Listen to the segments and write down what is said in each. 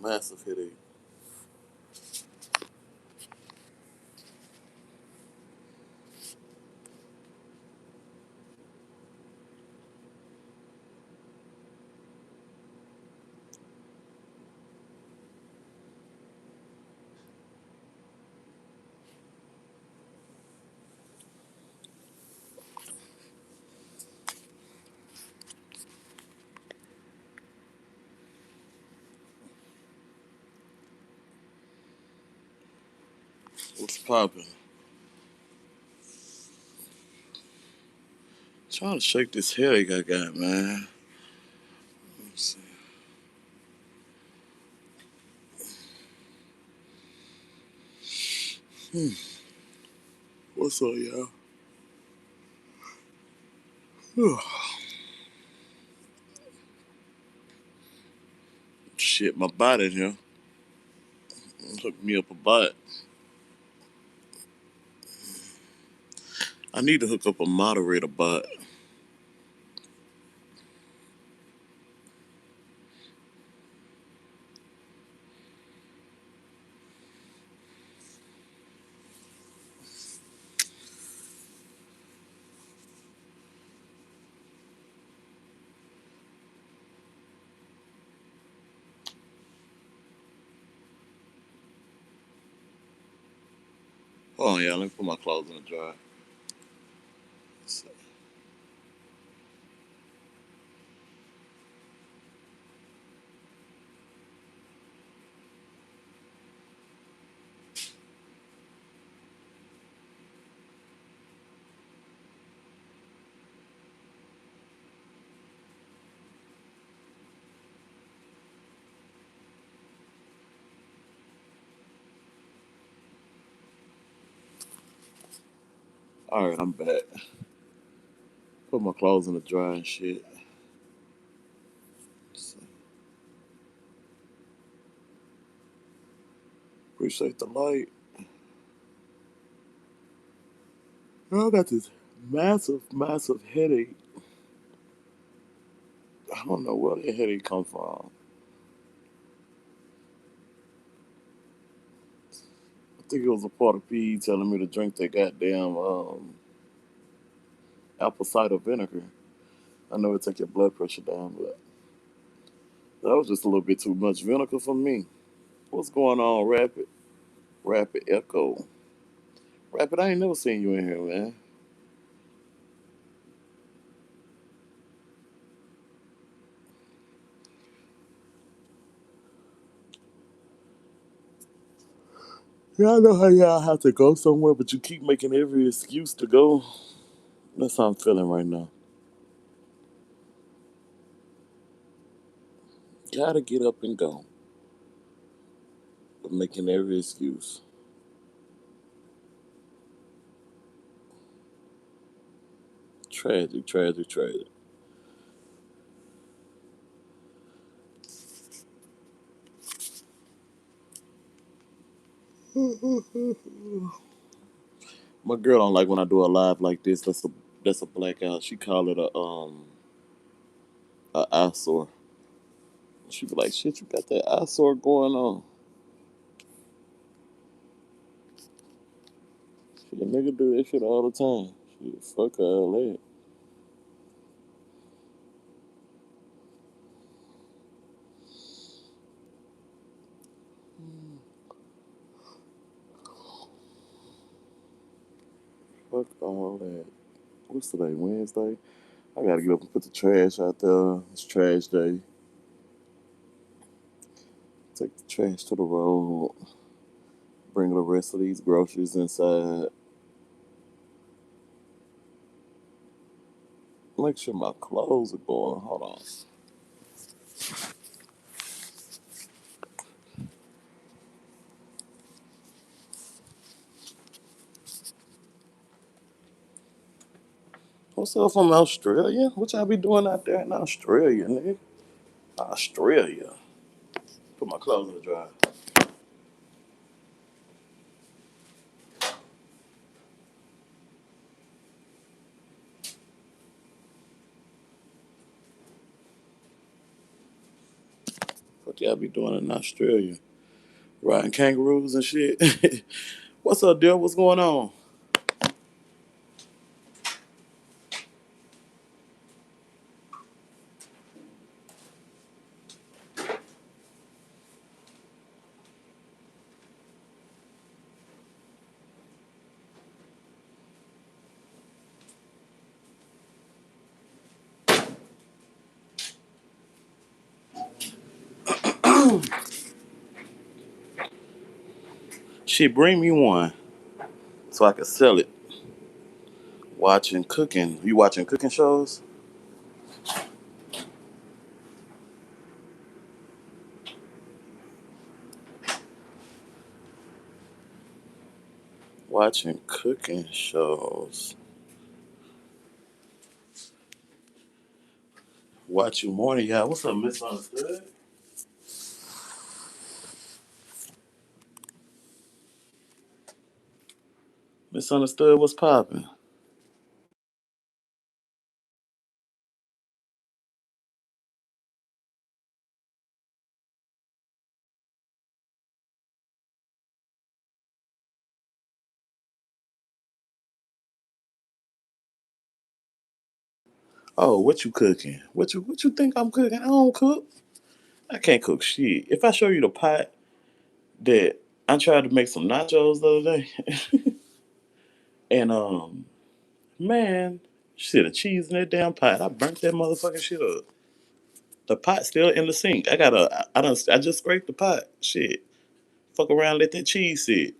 Massive headache. What's poppin'? Trying to shake this headache I got, man. Let's see. What's up, y'all? Shit, my body here. Hook me up a butt. I need to hook up a moderator butt. Hold on, y'all. Let me put my clothes in the dryer. All right, I'm back. Put my clothes in the dryer and shit. Appreciate the light. I got this massive headache. I don't know where the headache come from. I think it was a part of PE telling me to drink that goddamn apple cider vinegar. I know it take your blood pressure down, but that was just a little bit too much vinegar for me. What's going on, Rapid? Rapid Echo. Rapid, I ain't never seen you in here, man. Yeah, I know how y'all have to go somewhere, but you keep making every excuse to go. That's how I'm feeling right now. Gotta get up and go, but making every excuse. Tragic, tragic, tragic. My girl don't like when I do a live like this. That's a blackout. She call it a eyesore. She be like, "Shit, you got that eyesore going on." Shit, nigga do that shit all the time. Shit, fuck all that. Fuck all that. What's today? Wednesday. I gotta get up and put the trash out there. It's trash day. Take the trash to the road. Bring the rest of these groceries inside. Make sure my clothes are going. Hold on. What's up from Australia? What y'all be doing out there in Australia, nigga? Australia. Put my clothes in the dryer. What y'all be doing in Australia? Riding kangaroos and shit. What's up, dear? What's going on? Shit, bring me one so I can sell it. Watching cooking. You watching cooking shows? Watching cooking shows. Watching morning, y'all. What's up, Misunderstood? Misunderstood, what's popping? Oh, what you cooking? What you think I'm cooking? I don't cook. I can't cook shit. If I show you the pot that I tried to make some nachos the other day, and man, shit, a cheese in that damn pot. I burnt that motherfucking shit up. The pot still in the sink. I just scraped the pot. Shit. Fuck around, let that cheese sit.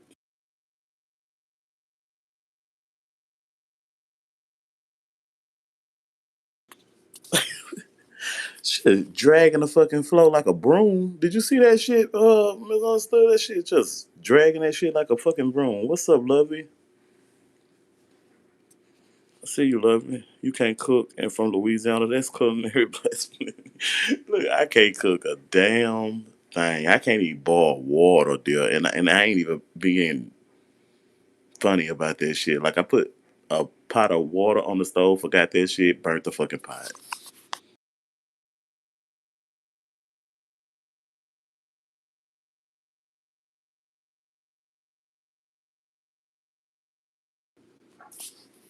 Shit, dragging the fucking floor like a broom. Did you see that shit, Misunderstood? That shit just dragging that shit like a fucking broom. What's up, Lovey? I see you, Lovey. You can't cook, and from Louisiana, that's culinary blasphemy. Look, I can't cook a damn thing. I can't even boil water, dear, and I ain't even being funny about that shit. Like I put a pot of water on the stove, forgot that shit, burnt the fucking pot.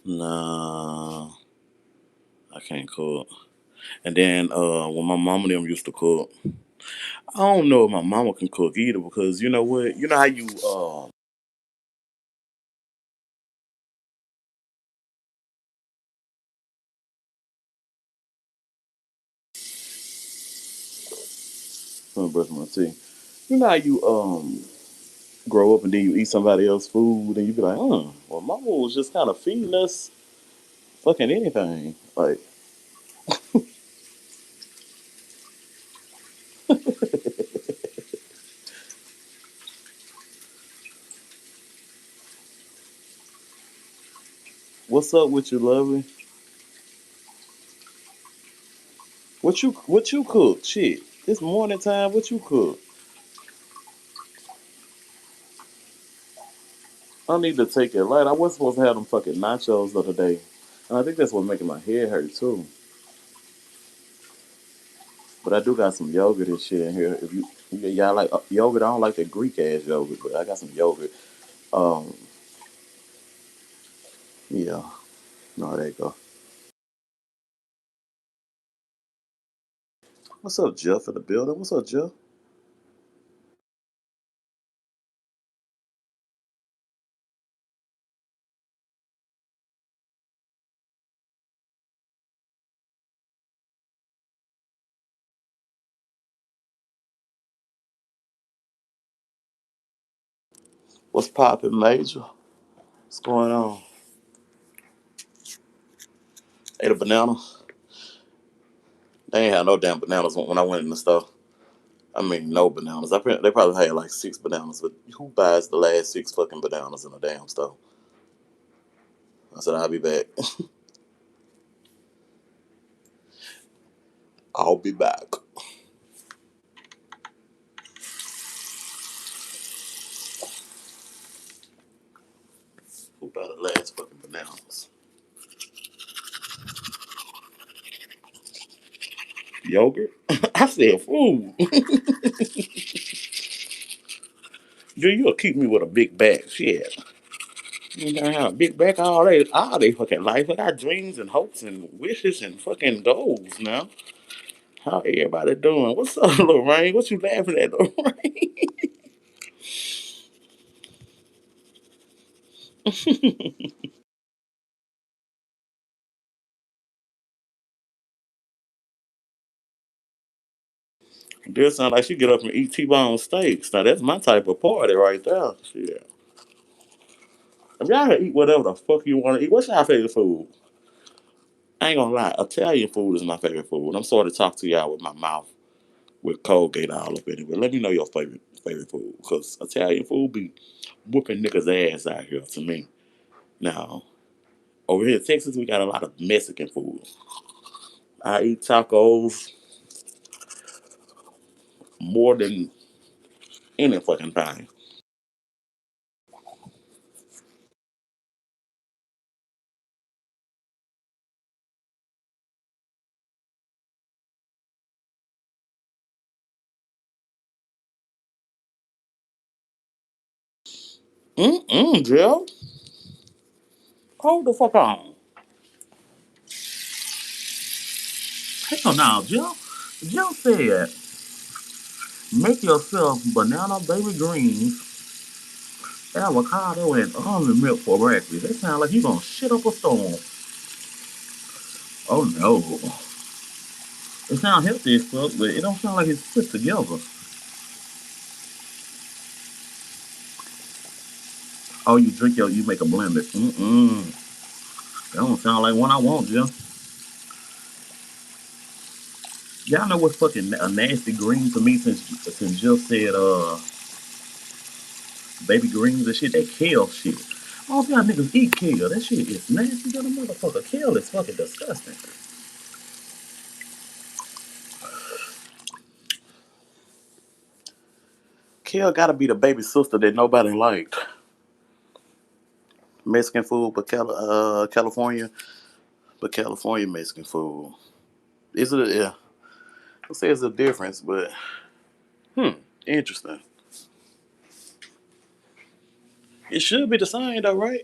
Nah, I can't cook. And then when my mama and them used to cook, I don't know if my mama can cook either because you know what? You know how you let me brush my teeth. You know how you grow up and then you eat somebody else's food and you be like, well mama was just kind of feeding us fucking anything. Like, what's up with you, lovely? What you cook? Shit. It's morning time, what you cook? I need to take it light. I was supposed to have them fucking nachos the other day. And I think that's what's making my head hurt too. But I do got some yogurt and shit in here. If y'all like yogurt, I don't like the Greek ass yogurt, but I got some yogurt. Um, yeah. No, there you go. What's up, Jeff in the building? What's up, Jeff? What's poppin', Major? What's going on? Ate a banana. They ain't had no damn bananas when I went in the store. I mean, no bananas. They probably had like 6 bananas, but who buys the last 6 fucking bananas in a damn store? I said, I'll be back. I'll be back. Who buy the last fucking bananas? Yogurt. I said food. Girl, you'll keep me with a big bag. Shit. You gotta have a big back all day fucking life. I got dreams and hopes and wishes and fucking goals now. How everybody doing? What's up, Lorraine? What you laughing at, Lorraine? This sound like she get up and eat T-bone steaks. Now that's my type of party right there. Shit. If y'all can eat whatever the fuck you want to eat, what's your favorite food? I ain't gonna lie, Italian food is my favorite food. I'm sorry to talk to y'all with my mouth with Colgate all up in it, but let me know your favorite food, cause Italian food be whooping niggas ass out here to me. Now over here in Texas, we got a lot of Mexican food. I eat tacos more than any fucking time. Jill. Hold the fuck on. Hell no, Jill. Jill said, make yourself banana baby greens, avocado, and almond milk for breakfast. That sounds like you gonna shit up a storm. Oh no. It sounds healthy as fuck, but it don't sound like it's put together. Oh, you make a blender. That don't sound like one I want, Jill. Y'all know what's fucking a nasty green to me since Jill said baby greens and shit, that kale shit. I don't see how niggas eat kale. That shit is nasty to the motherfucker. Kale is fucking disgusting. Kale gotta be the baby sister that nobody liked. Mexican food, but California, but California Mexican food. Is it? Yeah, I say it's a difference, but interesting. It should be the same though, right?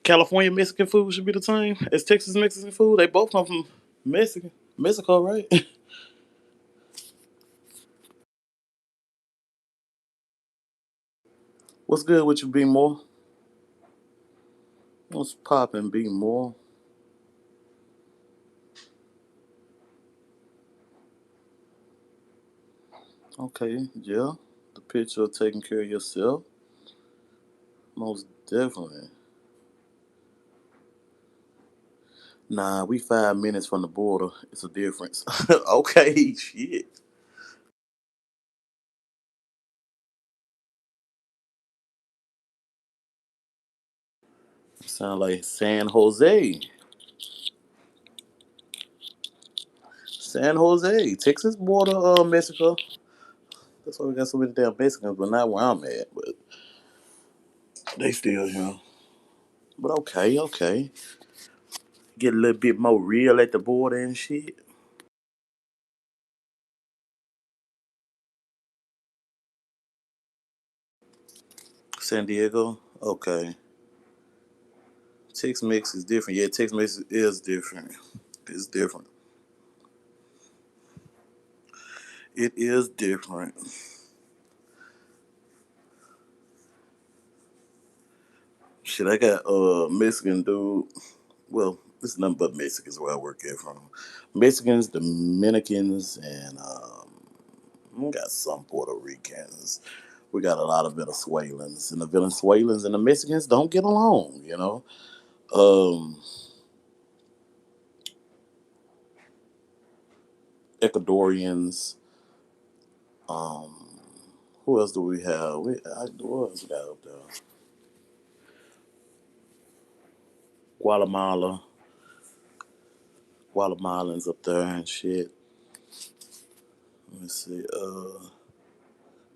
California Mexican food should be the same as Texas Mexican food. They both come from Mexico, right? What's good with you, B More? What's poppin', B More? Okay, yeah. The picture of taking care of yourself, most definitely. Nah, we 5 minutes from the border. It's a difference. Okay, shit. Sound like San Jose. San Jose, Texas border, Mexico. That's why we got so many damn Mexicans, but not where I'm at. But they still here. But okay, okay. Get a little bit more real at the border and shit. San Diego, okay. Tex Mex is different. Yeah, Tex Mex is different. It's different. It is different. Shit, I got Mexican dude. Well, it's nothing but Mexicans where I work at from. Mexicans, Dominicans, and we got some Puerto Ricans. We got a lot of Venezuelans, and the Venezuelans and the Mexicans don't get along. Um, Ecuadorians. Um, who else do we have? Who else we got up there? Guatemala, Guatemalans up there and shit. Let me see.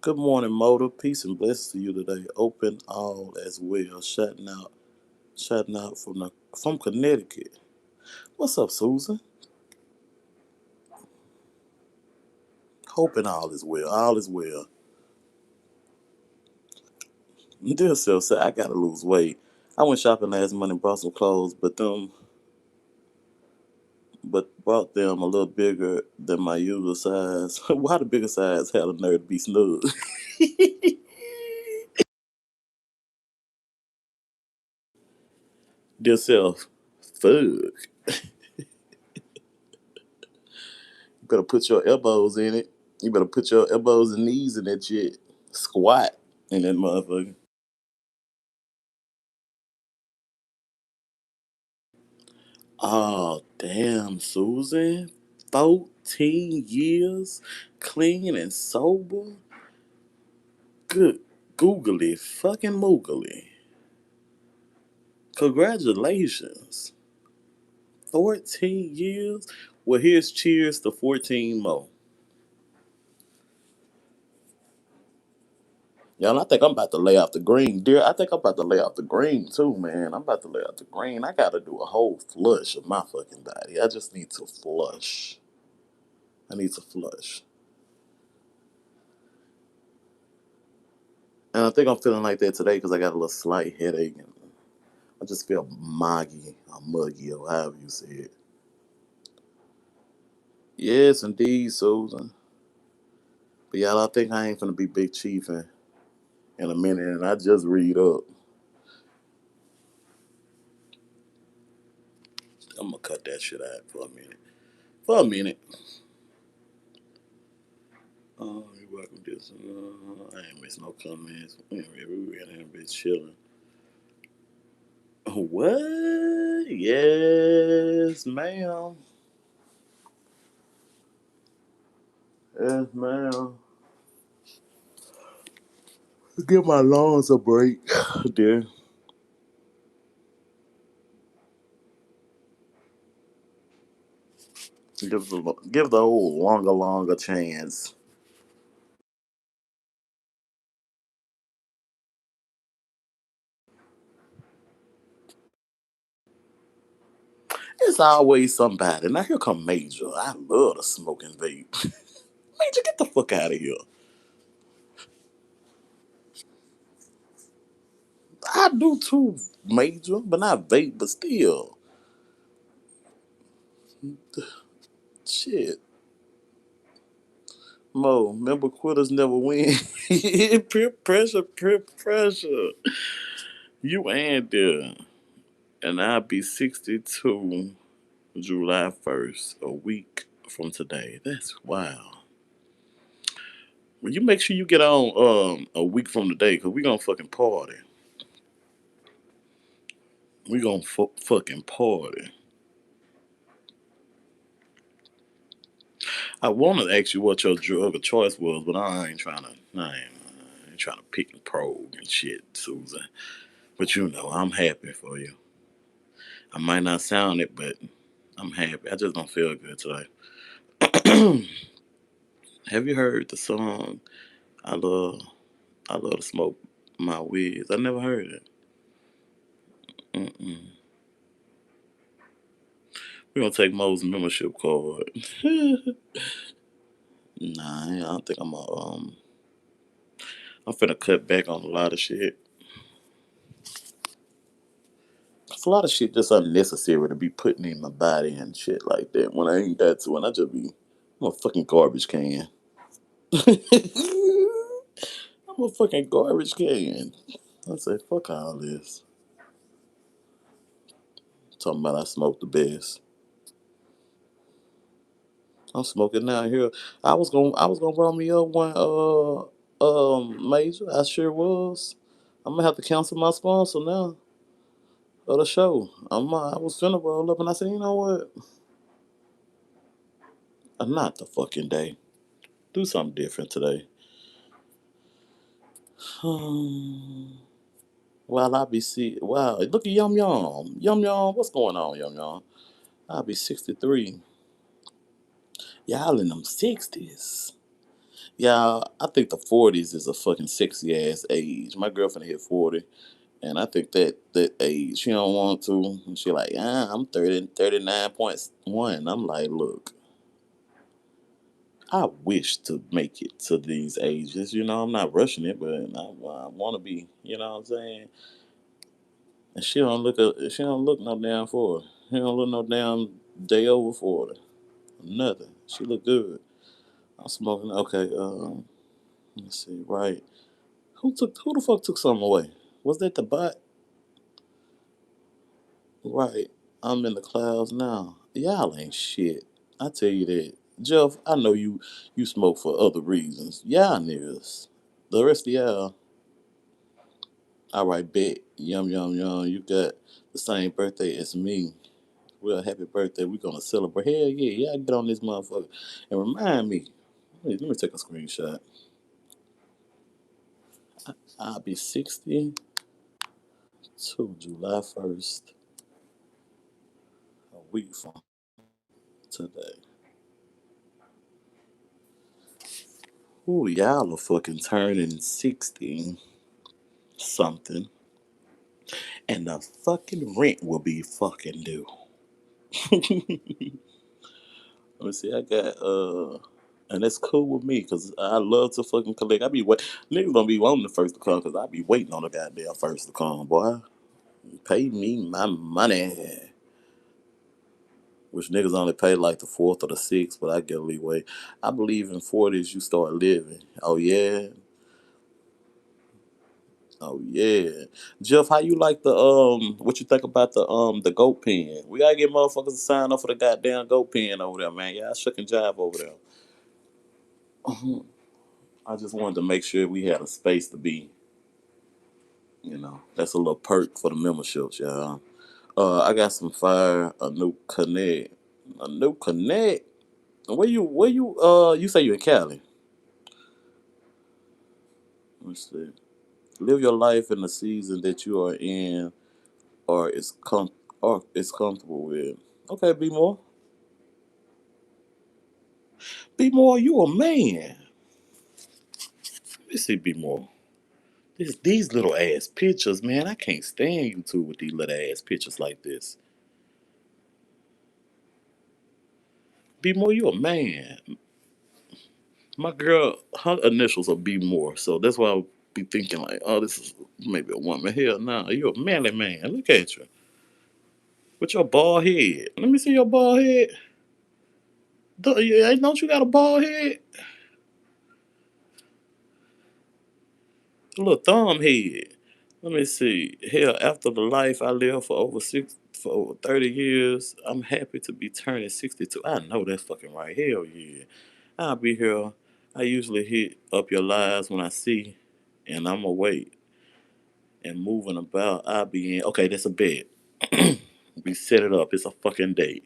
Good morning, Motor. Peace and blessings to you today. Open all as well. Shutting out from Connecticut. What's up, Susan? Hoping all is well. All is well. Dear self said I gotta lose weight. I went shopping last month and bought some clothes, but bought them a little bigger than my usual size. Why the bigger size had a nerve to be snug? Dear self, fuck. You better put your elbows in it. You better put your elbows and knees in that shit. Squat in that motherfucker. Oh, damn, Susan. 14 years clean and sober. Good googly fucking moogly. Congratulations. 14 years? Well, here's cheers to 14 more. Y'all, I think I'm about to lay off the green. Dear, I think I'm about to lay off the green too, man. I'm about to lay off the green. I gotta do a whole flush of my fucking body. I just need to flush. I need to flush. And I think I'm feeling like that today because I got a little slight headache and I just feel moggy or muggy or however you say it. Yes, indeed, Susan. But y'all, I think I ain't gonna be Big Chief in a minute, and I just read up. I'm gonna cut that shit out for a minute. For a minute. Oh, you're welcome. This. I ain't missing no comments. Anyway, we were in here bitch chilling. What? Yes, ma'am. Yes, ma'am. Give my lungs a break, dear. Give the old longer chance. It's always somebody. Now here come Major. I love the smoking vape. Major, get the fuck out of here. I do too, Major, but not vape, but still. Shit. Mo, remember quitters never win. Peer pressure. You and there. And I'll be 62 July 1st, a week from today. That's wow. Well, you make sure you get on a week from today, because we gonna fucking party. We gonna fucking party. I want to ask you what your drug of choice was, but I ain't trying to pick and probe and shit, Susan. But you know, I'm happy for you. I might not sound it, but I'm happy. I just don't feel good today. Have you heard the song I love I love to smoke my wigs? I never heard it. Mm-mm. We're gonna take Mo's membership card. Nah, I don't think I'm finna cut back on a lot of shit. It's a lot of shit just unnecessary to be putting in my body and shit like that. When I ain't got to, and I just be, I'm a fucking garbage can. I'm a fucking garbage can. I say, fuck all this. Talking about I smoke the best. I'm smoking down here. I was gonna roll me up one major. I sure was. I'm gonna have to cancel my sponsor now of the show. I was finna roll up and I said, you know what? Not the fucking day. Do something different today. While I be wow, look at Yum Yum, what's going on, Yum Yum? I'll be 63. Y'all in them 60s. Yeah, I think the 40s is a fucking sexy ass age. My girlfriend hit 40, and I think that age she don't want to. And she like, I'm 30, 39.1. I'm like, look, I wish to make it to these ages. You know, I'm not rushing it, but I want to be. You know what I'm saying? And she don't look no damn 40. She don't look no damn day over 40. Nothing. She look good. I'm smoking. Okay. Let's see. Right. Who the fuck took something away? Was that the bot? Right. I'm in the clouds now. Y'all ain't shit. I tell you that. Jeff, I know you smoke for other reasons. Y'all niggas. The rest of y'all, all right, bet. Yum yum yum. You got the same birthday as me. Well, happy birthday. We're gonna celebrate. Hell yeah, y'all get on this motherfucker. And remind me. Let me take a screenshot. I'll be 60 to July 1st, a week from today. Ooh, y'all are fucking turning 60 something. And the fucking rent will be fucking due. Let me see, I got and that's cool with me because I love to fucking collect. I be wait niggas don't be wanting the first to come because I be waiting on the goddamn first to come, boy. Pay me my money. Which niggas only pay like the fourth or the sixth, but I get a leeway. I believe in 40s you start living. Oh yeah. Oh yeah. Jeff, how you like the what you think about the goat pen? We gotta get motherfuckers to sign up for the goddamn goat pen over there, man. Y'all shucking jive over there. I just wanted to make sure we had a space to be, that's a little perk for the memberships, y'all. I got some fire, a new connect. A new connect. You say you in Cali. Let me see. Live your life in the season that you are in or is comfortable with. Okay, be more. Be more, you a man. Let's see, be more. These little ass pictures, man. I can't stand you two with these little ass pictures like this. Be more, you a man. My girl, her initials are B more, so that's why I be thinking like, oh, this is maybe a woman. Hell, nah, you a manly man. Look at you with your bald head. Let me see your bald head. Don't you got a bald head? A little thumb head. Let me see. Hell, after the life I lived for over 30 years, I'm happy to be turning 62. I know that's fucking right. Hell yeah. I'll be here. I usually hit up your lives when I see, and I'm awake and moving about. I'll be in. Okay, that's a bet. We set it up. It's a fucking date.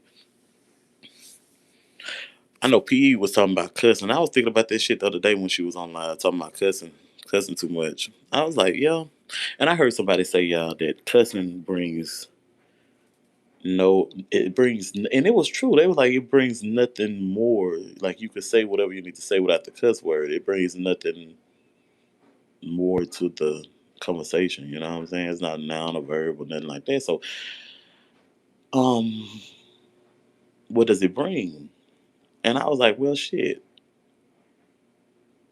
I know PE was talking about cussing. I was thinking about that shit the other day when she was online talking about cussing too much. I was like, yeah. And I heard somebody say, y'all, that cussing brings no, it brings, and it was true. They was like, it brings nothing more. Like you could say whatever you need to say without the cuss word. It brings nothing more to the conversation. You know what I'm saying? It's not a noun or verb or nothing like that. So, um, what does it bring? And I was like, well, shit.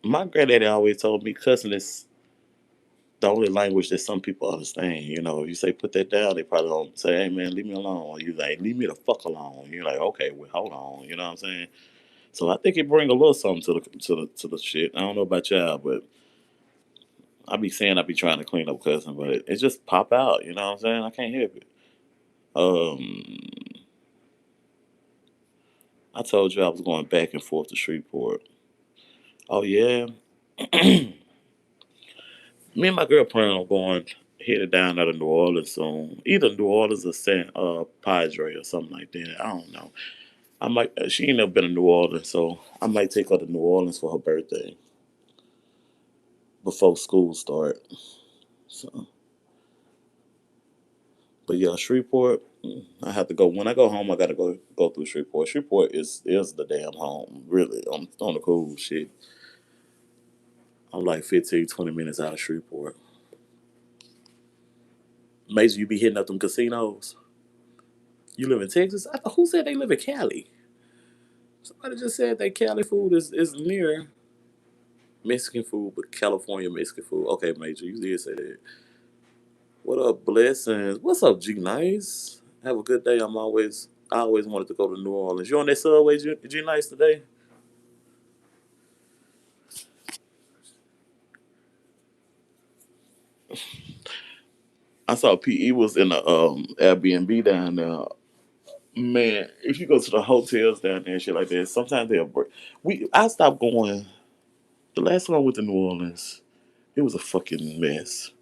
My granddaddy always told me cussing is the only language that some people understand. If you say put that down, they probably don't say, hey man, leave me alone. Or you like, leave me the fuck alone. You're like, okay, well, hold on. You know what I'm saying? So I think it bring a little something to the shit. I don't know about y'all, but I be trying to clean up cussing, but it just pop out. You know what I'm saying? I can't help it. Um, I told you I was going back and forth to Shreveport. Oh yeah, me and my girl plan on going headed down out of New Orleans soon. Either New Orleans or San Padre or something like that. I don't know. I might. She ain't never been to New Orleans, so I might take her to New Orleans for her birthday before school start. So, but yeah, Shreveport. I have to go when I go home. I gotta go through Shreveport. Shreveport is the damn home. Really, on the cool shit. I'm like 15, 20 minutes out of Shreveport. Major, you be hitting up them casinos. You live in Texas? Who said they live in Cali? Somebody just said that Cali food is near Mexican food, but California Mexican food. Okay, Major, you did say that. What up, blessings? What's up, G Nice? Have a good day. I always wanted to go to New Orleans. You on that subway, G Nice, today? I saw PE was in a Airbnb down there. Man, if you go to the hotels down there and shit like that, sometimes they'll break. I stopped going. The last time I went to New Orleans, it was a fucking mess.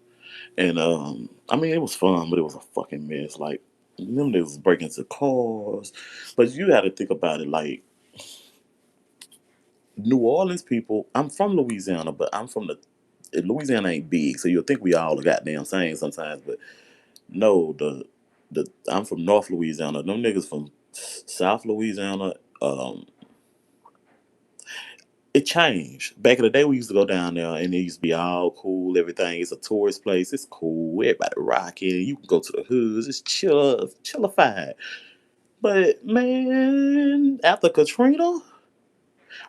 And I mean, it was fun, but it was a fucking mess. Like them niggas was breaking into cars. But you got to think about it. Like New Orleans people. I'm from Louisiana, but I'm from the Louisiana ain't big, so you'll think we all the goddamn same sometimes. But no, the I'm from North Louisiana. Them niggas from South Louisiana. It changed. Back in the day, we used to go down there and it used to be all cool. Everything is a tourist place. It's cool. Everybody rocking. You can go to the hoods. It's chillified. But man, after Katrina,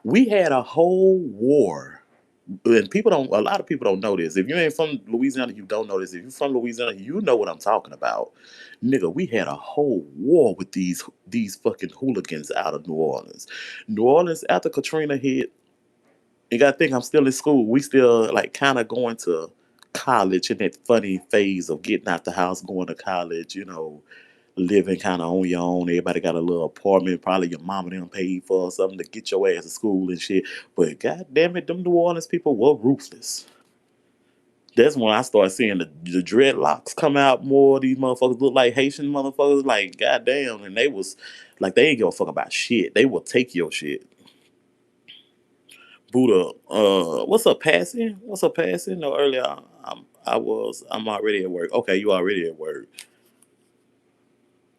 we had a whole war. And people don't. A lot of people don't know this. If you ain't from Louisiana, you don't know this. If you're from Louisiana, you know what I'm talking about, nigga. We had a whole war with these fucking hooligans out of New Orleans. New Orleans after Katrina hit, you gotta think I'm still in school. We still like kind of going to college in that funny phase of getting out the house, going to college, living kind of on your own. Everybody got a little apartment. Probably your mama done paid for something to get your ass to school and shit. But god damn it, them New Orleans people were ruthless. That's when I started seeing the dreadlocks come out more. These motherfuckers look like Haitian motherfuckers. Like goddamn, and they was like they ain't give a fuck about shit. They will take your shit. Buddha, what's up, passing? What's up, passing? No, earlier I'm already at work. Okay, you already at work.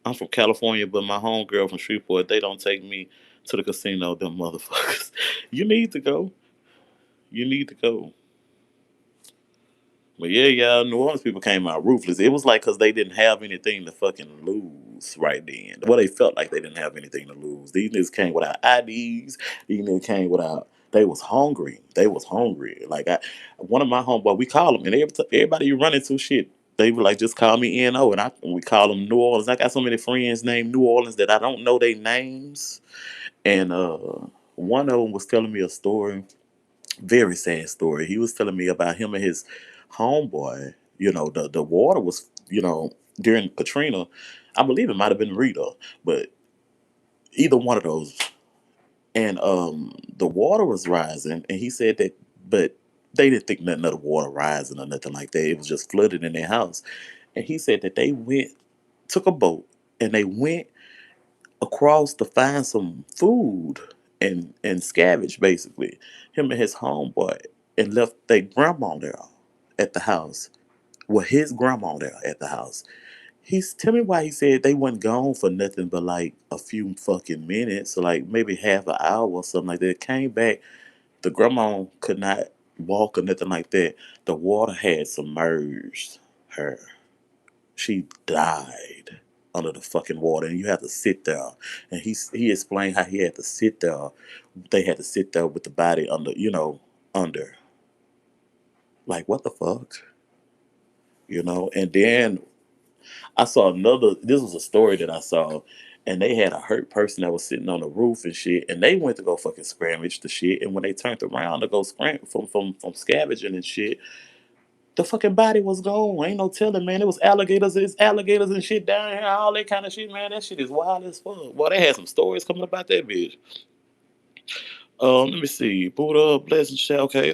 I'm from California, but my homegirl from Shreveport, they don't take me to the casino, them motherfuckers. You need to go. You need to go. But yeah, yeah, New Orleans people came out ruthless. It was like because they didn't have anything to fucking lose right then. Well, they felt like they didn't have anything to lose. These niggas came without IDs. These niggas came without. They was hungry. They was hungry. One of my homeboy, we call them, and everybody you run into shit, they were like, just call me NO, and we call them New Orleans. I got so many friends named New Orleans that I don't know their names. And one of them was telling me a story, very sad story. He was telling me about him and his homeboy. The water was, during Katrina. I believe it might have been Rita, but either one of those. And the water was rising, and he said that, but they didn't think nothing of the water rising or nothing like that. It was just flooded in their house. And he said that they took a boat, and they went across to find some food and scavenge basically. Him and his homeboy, and left their grandma there at the house. Well, his grandma there at the house. He's tell me why he said they wasn't gone for nothing but like a few fucking minutes, like maybe half an hour or something like that. Came back, the grandma could not walk or nothing like that. The water had submerged her. She died under the fucking water, and you have to sit there. And he explained how he had to sit there. They had to sit there with the body under, under. Like what the fuck, And then I saw another. This was a story that I saw, and they had a hurt person that was sitting on the roof and shit, and they went to go fucking scavenge the shit. And when they turned around to go from scavenging and shit, the fucking body was gone. Ain't no telling, man. It was alligators. It's alligators and shit down here. All that kind of shit, man. That shit is wild as fuck. Boy, they had some stories coming about that bitch. Let me see. Buddha, blessing, shit. Okay.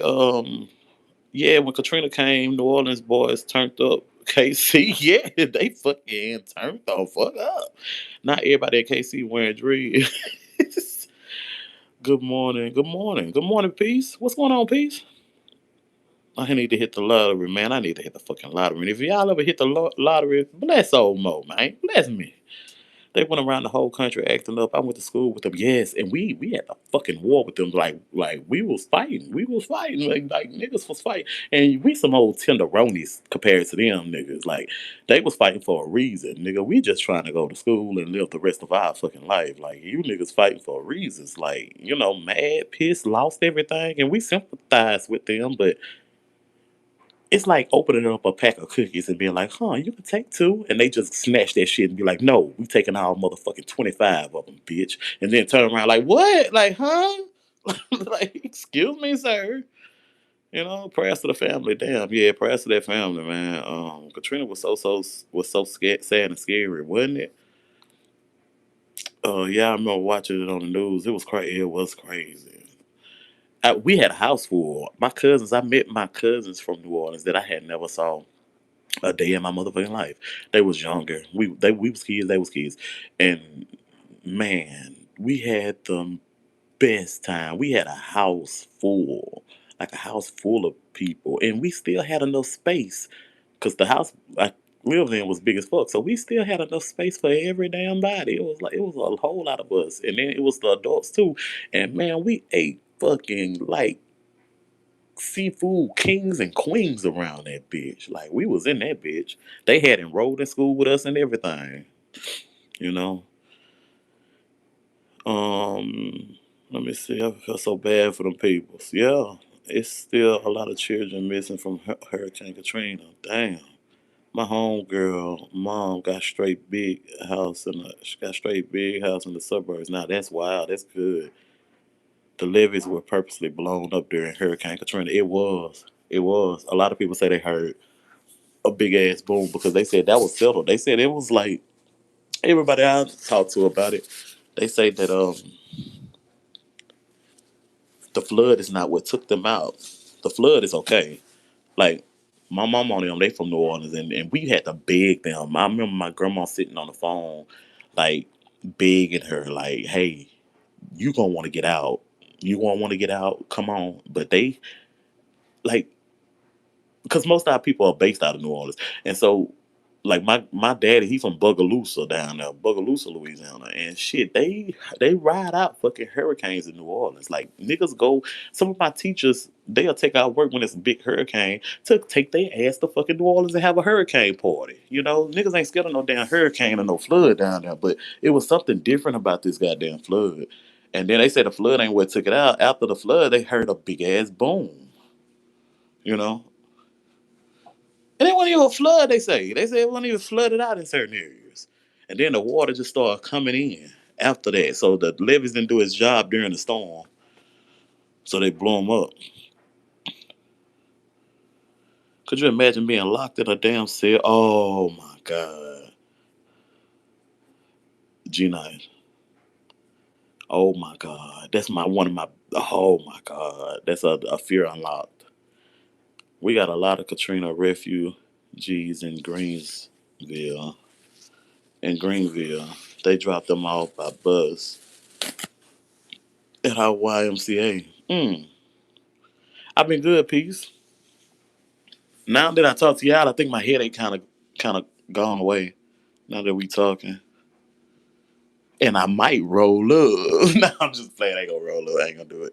Yeah. When Katrina came, New Orleans boys turned up. KC, yeah, they fucking turned the fuck up. Not everybody at KC wearing dreads. Good morning. Good morning. Good morning, Peace. What's going on, Peace? I need to hit the lottery, man. I need to hit the fucking lottery. And if y'all ever hit the lottery, bless old Mo, man. Bless me. They went around the whole country acting up. I went to school with them, yes, and we had a fucking war with them. Like we was fighting, like niggas was fighting, and we some old tenderonis compared to them niggas. Like they was fighting for a reason, nigga. We just trying to go to school and live the rest of our fucking life. Like you niggas fighting for reasons, like mad, pissed, lost everything, and we sympathize with them, but it's like opening up a pack of cookies and being like, huh, you can take two. And they just snatch that shit and be like, no, we taking all motherfucking 25 of them, bitch. And then turn around like, what? Like, huh? Like, excuse me, sir. Prayers to the family. Damn, yeah, prayers to that family, man. Katrina was so scared, sad and scary, wasn't it? Yeah, I remember watching it on the news. It was crazy. It was crazy. We had a house full. My cousins. I met my cousins from New Orleans that I had never saw a day in my motherfucking life. They was younger. We was kids. They was kids, and man, we had the best time. We had a house full, like a house full of people, and we still had enough space because the house I lived in was big as fuck. So we still had enough space for every damn body. It was a whole lot of us, and then it was the adults too. And man, we ate fucking like seafood kings and queens around that bitch. Like we was in that bitch. They had enrolled in school with us and everything. You know. Let me see. I feel so bad for them people. Yeah, it's still a lot of children missing from Hurricane Katrina. Damn. My homegirl mom got straight big house she got straight big house in the suburbs. Now that's wild. That's good. The levees were purposely blown up during Hurricane Katrina. It was. It was. A lot of people say they heard a big ass boom because they said that was settled. They said it was like everybody I talked to about it. They say that the flood is not what took them out. The flood is okay. Like my mom on them, they from New Orleans, and we had to beg them. I remember my grandma sitting on the phone, like begging her, like, "Hey, you gonna want to get out? You gonna want to get out? Come on!" But they like because most of our people are based out of New Orleans, and so like my daddy, he from Bogalusa down there, Bogalusa, Louisiana, and shit, they ride out fucking hurricanes in New Orleans. Like niggas go. Some of my teachers, they'll take out work when it's a big hurricane to take their ass to fucking New Orleans and have a hurricane party. Niggas ain't scared of no damn hurricane or no flood down there, but it was something different about this goddamn flood. And then they said the flood ain't what took it out. After the flood, they heard a big ass boom. You know, and it wasn't even a flood, they say. They say it wasn't even flooded out in certain areas. And then the water just started coming in after that. So the levees didn't do its job during the storm. So they blew them up. Could you imagine being locked in a damn cell? Oh my God. G9. Oh my God. That's one of my, oh my God. That's a fear unlocked. We got a lot of Katrina refugees in Greensville. In Greenville. They dropped them off by bus at our YMCA. I've been good, peace. Now that I talk to y'all, I think my headache kind of gone away. Now that we talking, and I might roll up. No, I'm just playing. I ain't gonna roll up. I ain't gonna do it.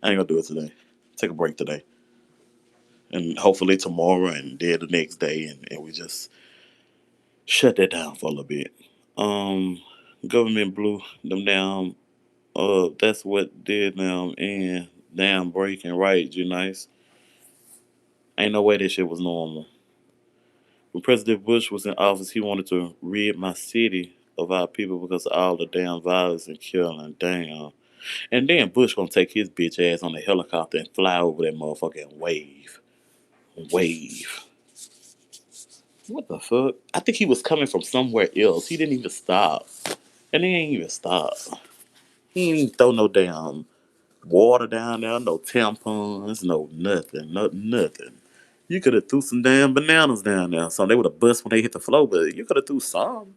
I ain't gonna do it today. Take a break today, and hopefully tomorrow, and then the next day, and we just shut that down for a little bit. Um, Government blew them down. That's what did them in damn breaking right. You nice. Ain't no way this shit was normal. When President Bush was in office, he wanted to rid my city of our people because of all the damn violence and killing. Damn. And then Bush gonna take his bitch ass on a helicopter and fly over that motherfucking wave. Wave. What the fuck? I think he was coming from somewhere else. He didn't even stop. And he ain't even stop. He ain't throw no damn water down there, no tampons, no nothing, nothing. You could have threw some damn bananas down there, so they would have bust when they hit the floor. But you could have threw some.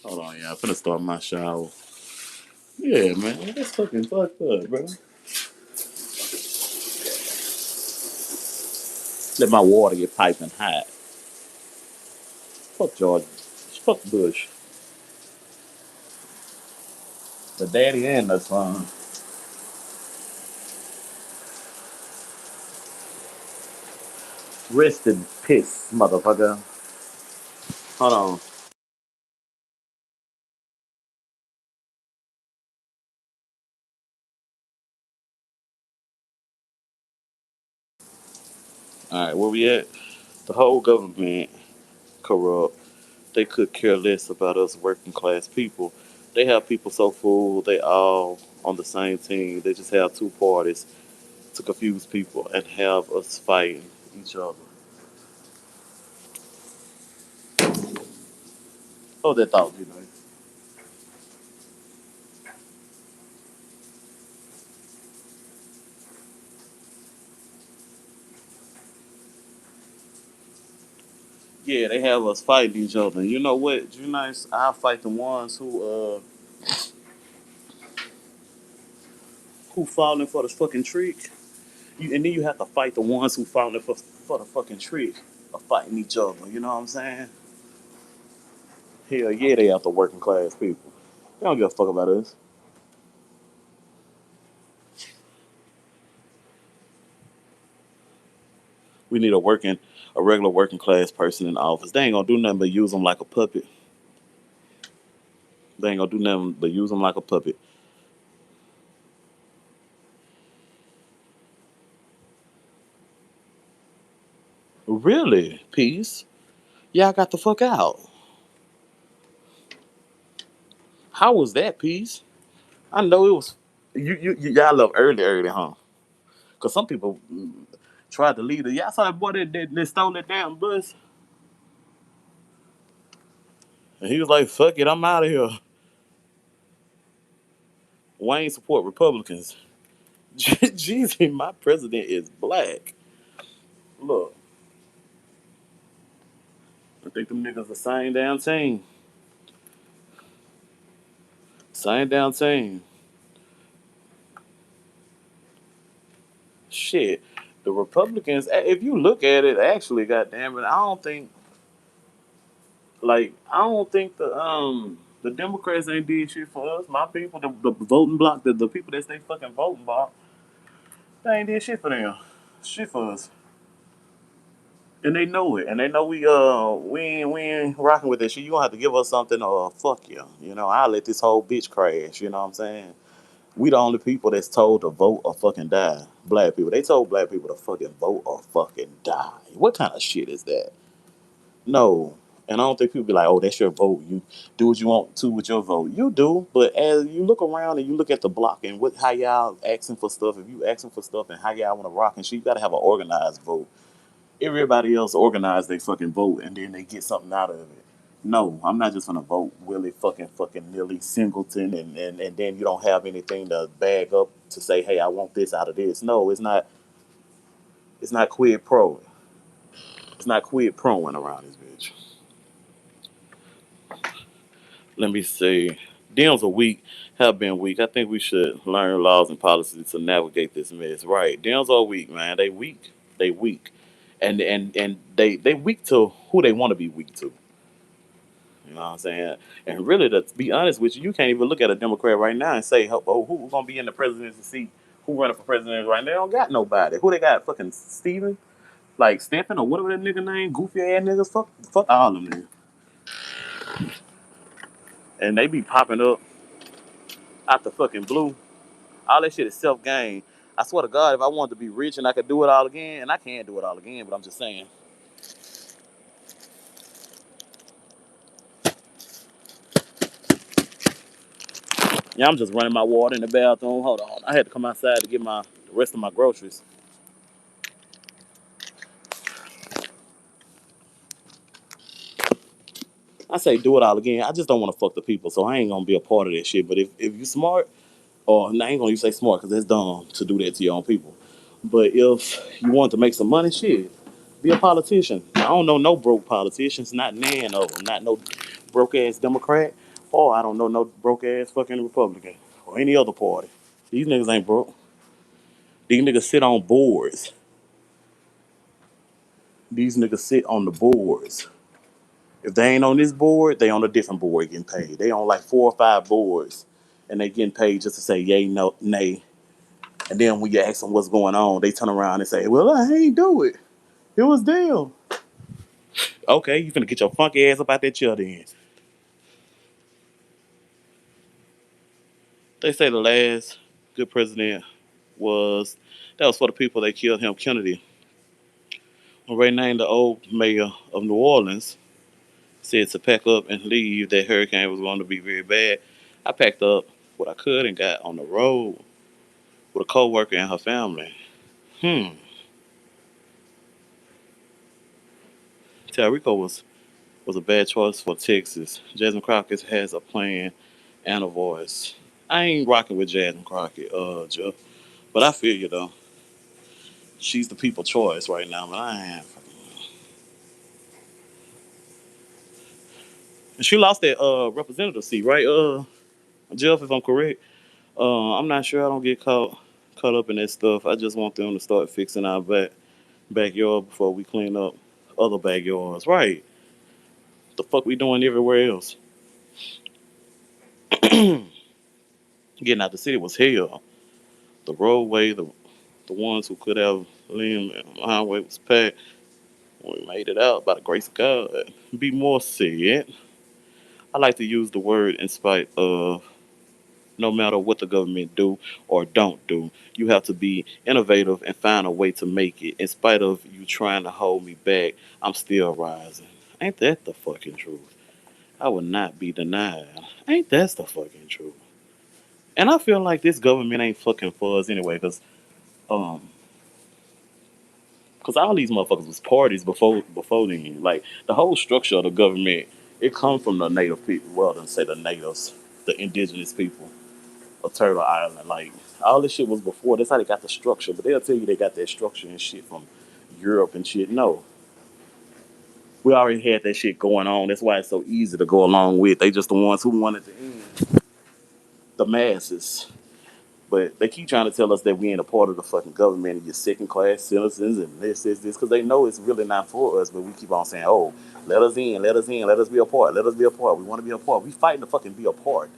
Hold on, yeah, I'm finna start my shower. Yeah, man, that's fucking fucked up, bro. Let my water get piping hot. Fuck George. Fuck Bush. The daddy and the son. Rest in piss, motherfucker. Hold on. All right, where we at? The whole government corrupt. They could care less about us working class people. They have people so full, they all on the same team. They just have two parties to confuse people and have us fighting each other. Oh, that thought, you know. Yeah, they have us fighting each other. And you know what? You nice. I fight the ones who falling for the fucking trick. And then you have to fight the ones who falling for the fucking trick of fighting each other. You know what I'm saying? Hell yeah, they out the working class people. They don't give a fuck about us. We need a regular working class person in the office. They ain't gonna do nothing but use them like a puppet. They ain't gonna do nothing but use them like a puppet. Really? Peace? Y'all got the fuck out. How was that, peace? I know it was. Y'all love early, huh? Cause some people tried to lead it. Y'all saw that boy that stole that damn bus, and he was like, "Fuck it, I'm out of here." Wayne support Republicans. Jeezy, my president is black. Look, I think them niggas the same damn team. Same damn team. Shit. The Republicans, if you look at it, actually, goddamn it, I don't think the Democrats ain't did shit for us. My people, the voting block, the people that stay fucking voting block, they ain't did shit for them. Shit for us. And they know it. And they know we ain't rocking with that shit. You gonna have to give us something or fuck you. You know, I'll let this whole bitch crash, you know what I'm saying? We the only people that's told to vote or fucking die. Black people. They told black people to fucking vote or fucking die. What kind of shit is that? No. And I don't think people be like, oh, that's your vote. You do what you want to with your vote. You do, but as you look around and you look at the block and how y'all asking for stuff, if you asking for stuff and how y'all want to rock and shit, you gotta have an organized vote. Everybody else organize they fucking vote and then they get something out of it. No, I'm not just gonna vote Willie fucking Nilly Singleton and then you don't have anything to bag up to say, hey, I want this out of this. No, it's not quid pro. It's not quid proing around this bitch. Let me see. Dems are weak, have been weak. I think we should learn laws and policies to navigate this mess. Right. Dems are weak, man. They weak. They weak. And they weak to who they want to be weak to. You know what I'm saying? And really, to be honest with you, you can't even look at a Democrat right now and say, oh, who's gonna be in the presidency seat? Who running for president right now? They don't got nobody. Who they got? Fucking Steven? Like Stephen or whatever that nigga name, goofy ass niggas. Fuck all of them niggas. And they be popping up out the fucking blue. All that shit is self gain. I swear to God, if I wanted to be rich and I could do it all again, and I can't do it all again, but I'm just saying. Yeah, I'm just running my water in the bathroom. Hold on. I had to come outside to get the rest of my groceries. I say do it all again. I just don't want to fuck the people, so I ain't gonna be a part of that shit. But if you smart, or I ain't gonna even say smart because that's dumb to do that to your own people. But if you want to make some money, shit, be a politician. I don't know no broke politicians, not none of them, not no broke ass Democrat, or I don't know no broke ass fucking Republican or any other party. These niggas ain't broke. These niggas sit on boards. These niggas sit on the boards. If they ain't on this board, they on a different board getting paid. They on like 4 or 5 boards, and they getting paid just to say yay, no, nay. And then when you ask them what's going on, they turn around and say, "Well, I ain't do it. It was them." Okay, you finna get your funky ass up out that chair then. They say the last good president was that was for the people they killed him, Kennedy. When they named the old mayor of New Orleans, said to pack up and leave, that hurricane was going to be very bad. I packed up what I could and got on the road with a coworker and her family. Hmm. Tarico was a bad choice for Texas. Jasmine Crockett has a plan and a voice. I ain't rocking with Jasmine Crockett, Jeff, but I feel you though. She's the people choice right now, but I ain't. And she lost that representative seat, right? Jeff, if I'm correct. I'm not sure. I don't get caught up in that stuff. I just want them to start fixing our backyard before we clean up other backyards. Right? The fuck we doing everywhere else? Getting out the city was hell. The roadway, the ones who could have leaned on the highway was packed. We made it out by the grace of God. Be more said. I like to use the word in spite of no matter what the government do or don't do. You have to be innovative and find a way to make it. In spite of you trying to hold me back, I'm still rising. Ain't that the fucking truth? I will not be denied. Ain't that the fucking truth? And I feel like this government ain't fucking for us anyway, um, cause all these motherfuckers was parties before then. Like the whole structure of the government, it comes from the native people. Well, don't say the natives, the indigenous people of Turtle Island. Like all this shit was before. That's how they got the structure. But they'll tell you they got that structure and shit from Europe and shit. No, we already had that shit going on. That's why it's so easy to go along with. They just the ones who wanted to end the masses. But they keep trying to tell us that we ain't a part of the fucking government and you're second class citizens and this, because they know it's really not for us. But we keep on saying, oh, let us in, let us in, let us be a part, let us be a part. We want to be a part. We fighting to fucking be a part.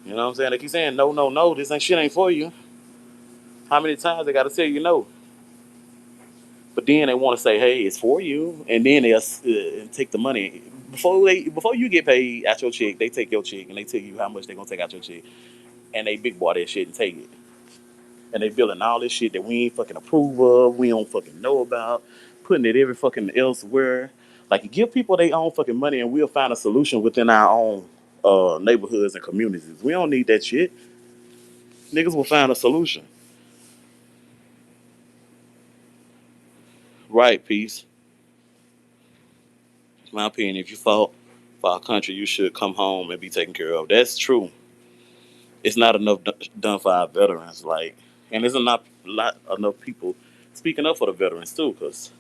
You know what I'm saying? They keep saying, no, no, no, this ain't shit ain't for you. How many times they got to tell you no? But then they want to say, hey, it's for you. And then they'll take the money. Before you get paid out your check, they take your check and they tell you how much they're going to take out your check. And they big boy that shit and take it. And they building all this shit that we ain't fucking approve of, we don't fucking know about, putting it every fucking elsewhere. Like, give people their own fucking money and we'll find a solution within our own neighborhoods and communities. We don't need that shit. Niggas will find a solution. Right, peace. In my opinion, if you fought for our country, you should come home and be taken care of. That's true. It's not enough done for our veterans. Like, and there's not lot enough people speaking up for the veterans too, because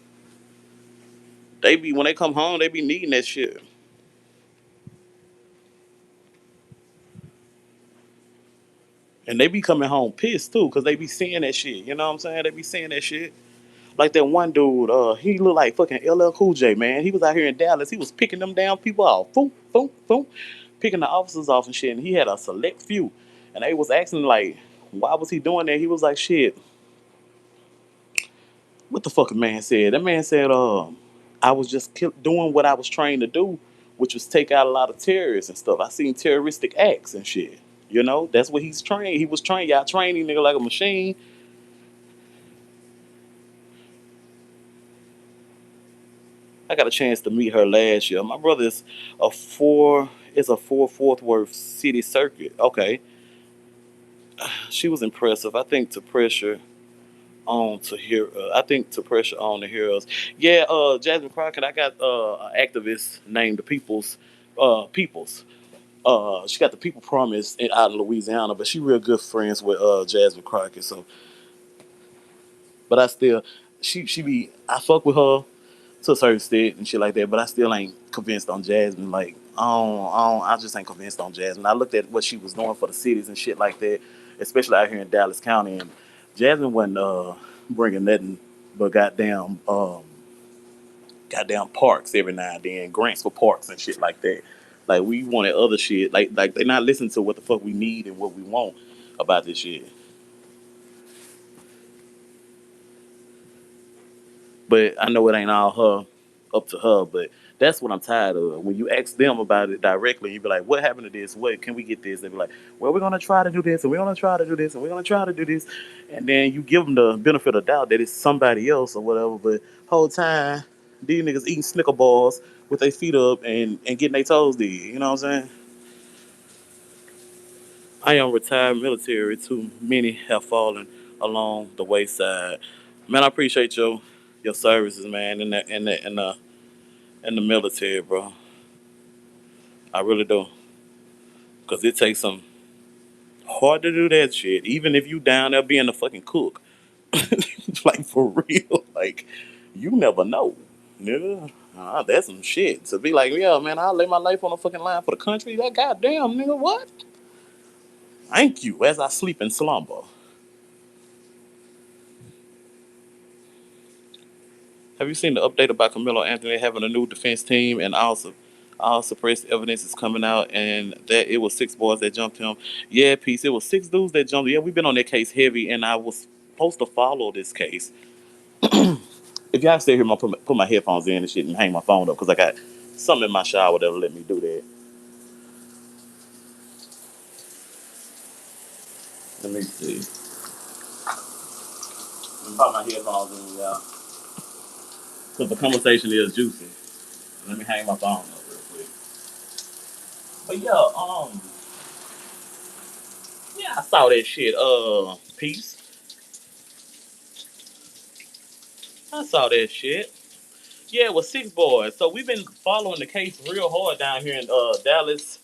they be when they come home, they be needing that shit. And they be coming home pissed too, cause they be seeing that shit. You know what I'm saying? They be seeing that shit. Like that one dude, he looked like fucking LL Cool J, man. He was out here in Dallas. He was picking them down people off, boom, boom, boom, picking the officers off and shit. And he had a select few, and they was asking like, why was he doing that? He was like, shit. What the fucking man said? That man said, I was just doing what I was trained to do, which was take out a lot of terrorists and stuff. I seen terroristic acts and shit. You know, that's what he's trained. He was trained. Y'all training nigga like a machine. I got a chance to meet her last year. My brother a four is a Fort Worth city circuit. Okay, she was impressive. I think to pressure on to hear. I think to pressure on the heroes. Yeah, Jasmine Crockett. I got an activist named the Peoples. She got the People Promise out in Louisiana, but she real good friends with Jasmine Crockett. So, but I still, she be. I fuck with her to a certain extent and shit like that. But I still ain't convinced on Jasmine. Like I just ain't convinced on Jasmine. I looked at what she was doing for the cities and shit like that, especially out here in Dallas County. And Jasmine wasn't bringing nothing but goddamn goddamn parks every now and then, grants for parks and shit like that. Like we wanted other shit. Like they not listening to what the fuck we need and what we want about this shit. But I know it ain't all her, up to her. But that's what I'm tired of. When you ask them about it directly, you be like, "What happened to this? What can we get this?" They be like, "Well, we're gonna try to do this, and we're gonna try to do this, and we're gonna try to do this." And then you give them the benefit of doubt that it's somebody else or whatever. But whole time, these niggas eating Snicker bars with their feet up and getting their toes did. You know what I'm saying? I am retired military. Too many have fallen along the wayside. Man, I appreciate your services, man, in the military, bro. I really do. Cause it takes some hard to do that shit. Even if you down there being a fucking cook. Like for real. Like you never know. Nigga. That's some shit. To be like, yeah, man, I'll lay my life on the fucking line for the country. That goddamn nigga, what? Thank you. As I sleep in slumber. Have you seen the update about Camilo Anthony having a new defense team and also all suppressed evidence is coming out and that it was six boys that jumped him? Yeah, peace. It was six dudes that jumped. Yeah, we've been on that case heavy, and I was supposed to follow this case. If y'all stay here, I'm gonna put my headphones in and shit and hang my phone up because I got something in my shower that'll let me do that. Let me see. Let me put my headphones in, y'all, because the conversation is juicy. Let me hang my phone up real quick. But yeah, yeah, I saw that shit. Peace. I saw that shit. Yeah, it was six boys. So we've been following the case real hard down here in Dallas,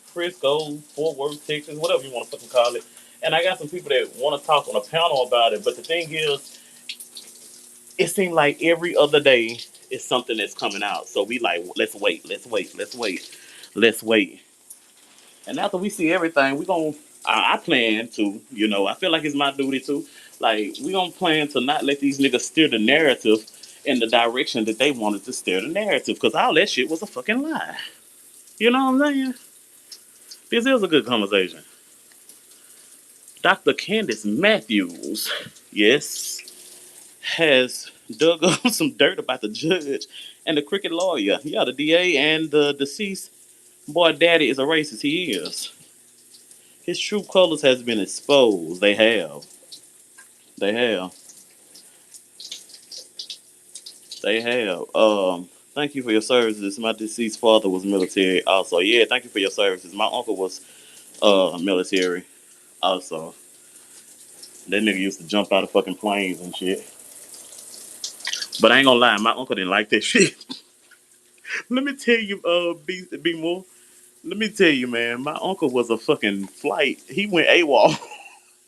Frisco, Fort Worth, Texas, whatever you want to fucking call it. And I got some people that want to talk on a panel about it. But the thing is, it seemed like every other day is something that's coming out. So we like, let's wait, let's wait, let's wait, let's wait. And after we see everything, we gonna. I plan to, I feel like it's my duty to, like, we gonna plan to not let these niggas steer the narrative in the direction that they wanted to steer the narrative, because all that shit was a fucking lie. You know what I'm saying? This is a good conversation. Dr. Candace Matthews, yes, has dug up some dirt about the judge and the cricket lawyer. Yeah, the DA and the deceased boy daddy is a racist. He is. His true colors has been exposed. They have. They have. They have. Thank you for your services. My deceased father was military also. Yeah, thank you for your services. My uncle was military also. That nigga used to jump out of fucking planes and shit. But I ain't gonna lie, my uncle didn't like that shit. Let me tell you, be more. Let me tell you, man, my uncle was a fucking flight. He went AWOL.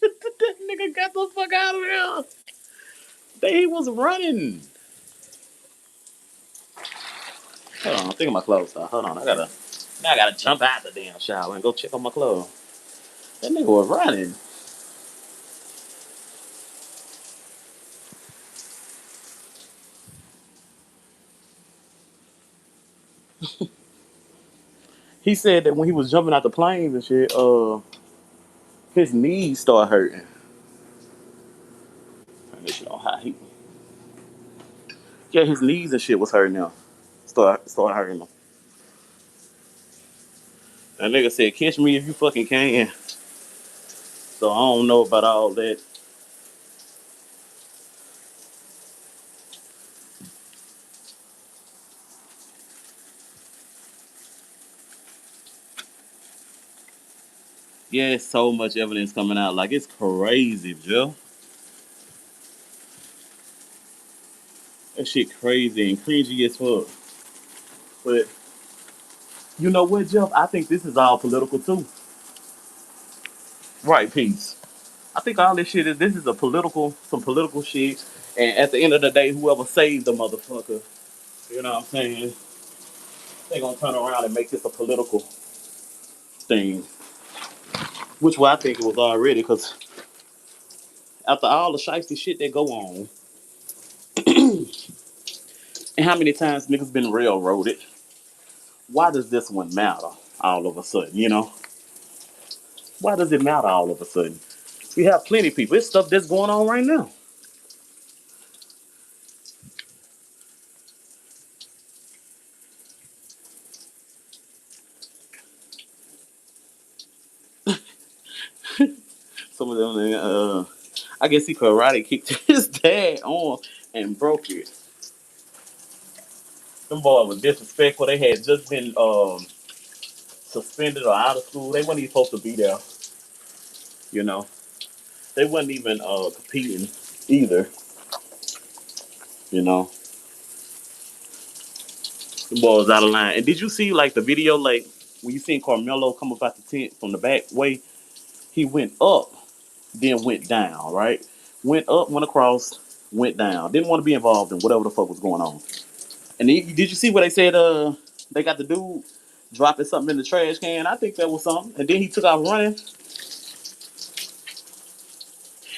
That nigga got the fuck out of there. He was running. Hold on, I'm thinking my clothes. Hold on, I gotta jump out the damn shower and go check on my clothes. That nigga was running. He said that when he was jumping out the planes and shit, his knees started hurting. Turn this shit on high heat. Yeah, his knees and shit was hurting him. Start hurting him. That nigga said, "Catch me if you fucking can." So I don't know about all that. Yeah, it's so much evidence coming out. Like, it's crazy, Joe. That shit crazy and cringy as fuck. But you know what, Jeff? I think this is all political too. Right, peace. I think all this is some political shit. And at the end of the day, whoever saved the motherfucker, you know what I'm saying? They gonna turn around and make this a political thing. Which I think it was already, because after all the shiesty shit that go on, And how many times niggas been railroaded? Why does this one matter all of a sudden? Why does it matter all of a sudden? We have plenty of people. It's stuff that's going on right now. Some of them, I guess he karate kicked his dad on and broke it. Them boys were disrespectful. They had just been suspended or out of school. They weren't even supposed to be there. You know, they wasn't even competing either. You know, them boys out of line. And did you see like the video like when you seen Carmelo come up out the tent from the back way? He went up, then went down. Right? Went up, went across, went down. Didn't want to be involved in whatever the fuck was going on. And did you see what they said? They got the dude dropping something in the trash can. I think that was something. And then he took off running,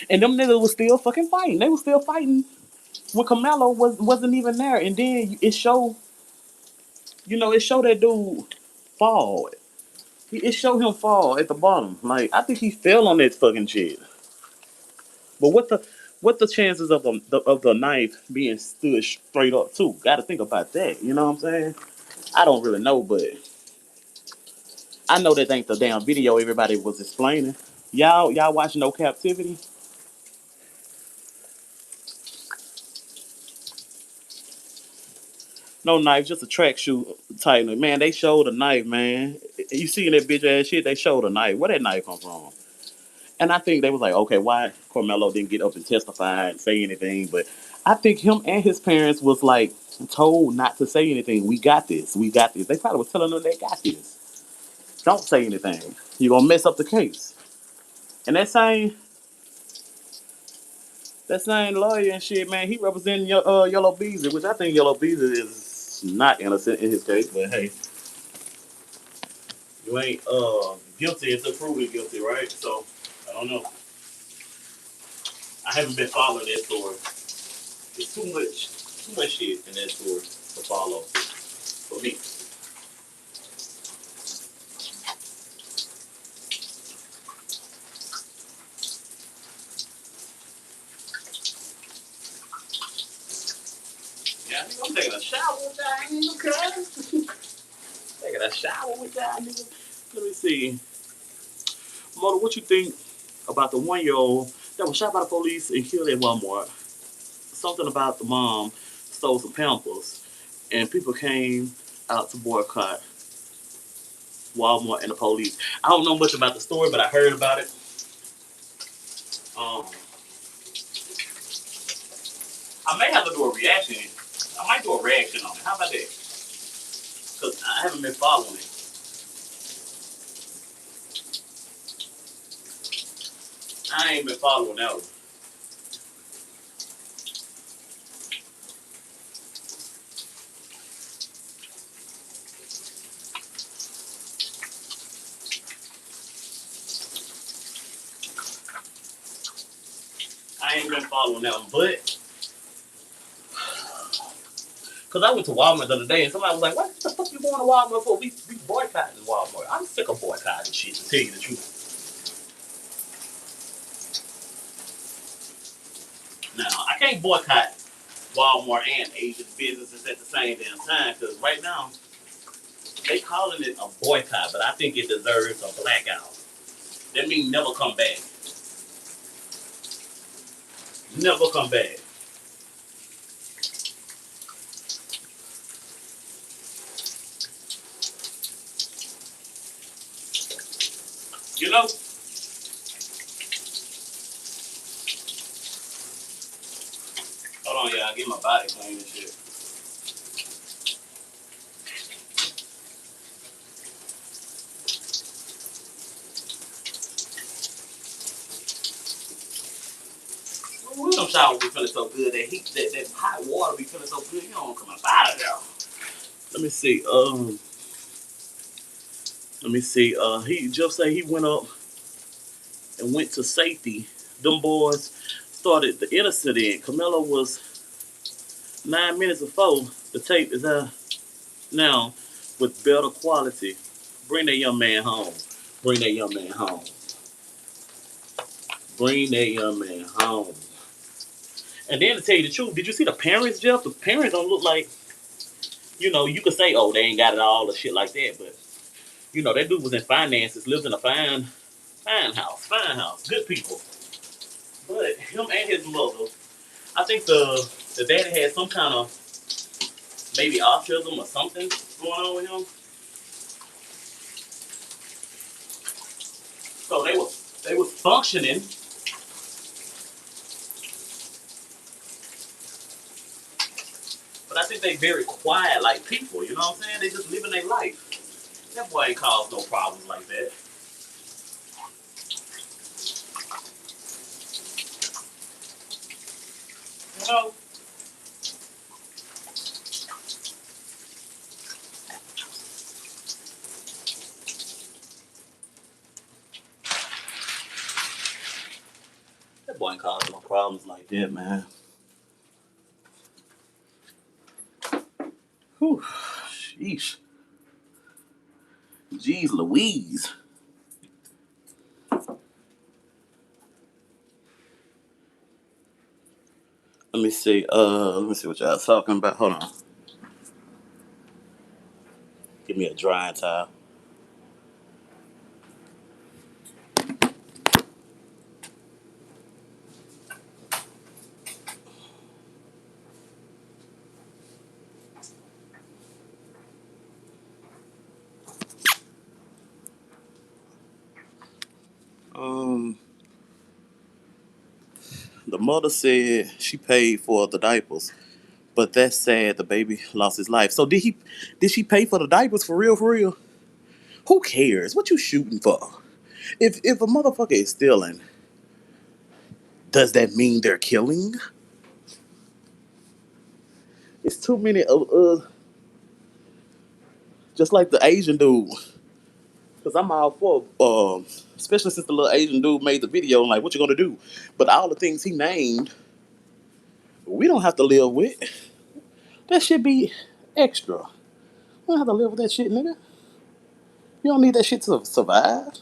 and them niggas was still fucking fighting. They was still fighting when Carmelo wasn't even there. And then it showed that dude fall. It showed him fall at the bottom. Like I think he fell on that fucking shit. But what the chances of the knife being stood straight up too? Got to think about that. You know what I'm saying? I don't really know, but I know that ain't the damn video everybody was explaining. Y'all watch No Captivity? No knife, just a track shoe tightener. Man, they showed a knife, man. You see that bitch ass shit, they showed a knife. Where that knife come from? And I think they was like, okay, why Carmelo didn't get up and testify and say anything? But I think him and his parents was like told not to say anything. We got this. We got this. They probably was telling them they got this. Don't say anything. You're gonna mess up the case. And that same lawyer and shit, man, he representing Yellow Beezy, which I think Yellow Beezy is not innocent in his case, but hey, you ain't guilty until proven guilty, right? So I don't know. I haven't been following that story. It's too much shit in that story to follow for me. Yeah, I think I'm taking a shower with that nigga, okay? Taking a shower with that nigga. Let me see. Mother, what you think about the 1-year-old that was shot by the police and killed at Walmart? Something about the mom stole some pampers, and people came out to boycott Walmart and the police. I don't know much about the story, but I heard about it. Um, I may have to do a reaction. I might do a reaction on it. How about that? Because I haven't been following it. I ain't been following that one. I ain't been following that one, but because I went to Walmart the other day and somebody was like, "What the fuck you going to Walmart for? We boycotting Walmart." I'm sick of boycotting shit. To tell you the truth. Now I can't boycott Walmart and Asian businesses at the same damn time because right now they calling it a boycott, but I think it deserves a blackout. That means never come back. Never come back. You know? Hold on, y'all. Get my body clean and shit. Ooh, them showers be feeling so good. That hot water be feeling so good. You don't come up out of there. Let me see. Let me see. He just say he went up and went to safety. Them boys started the incident. Camelo was 9 minutes before The tape is now with better quality. Bring that young man home. Bring that young man home. Bring that young man home. And then to tell you the truth, did you see the parents, Jeff? The parents don't look like, you could say, oh, they ain't got it all or shit like that, but that dude was in finances, lives in a fine house, good people. But him and his mother, I think the daddy had some kind of maybe autism or something going on with him. So they was functioning, but I think they very quiet like people. You know what I'm saying? They just living their life. That boy ain't caused no problems like that. You know, that boy ain't caused no problems like that, man. Whew, sheesh, jeez, Louise. Let me see. Let me see what y'all talking about. Hold on. Give me a dry towel. Um, the mother said she paid for the diapers, but that's sad. The baby lost his life. So did he? Did she pay for the diapers for real? For real? Who cares? What you shooting for? If a motherfucker is stealing, does that mean they're killing? It's too many of just like the Asian dude. Cause I'm all for, especially since the little Asian dude made the video. Like, what you gonna do? But all the things he named, we don't have to live with. That should be extra. We don't have to live with that shit, nigga. You don't need that shit to survive.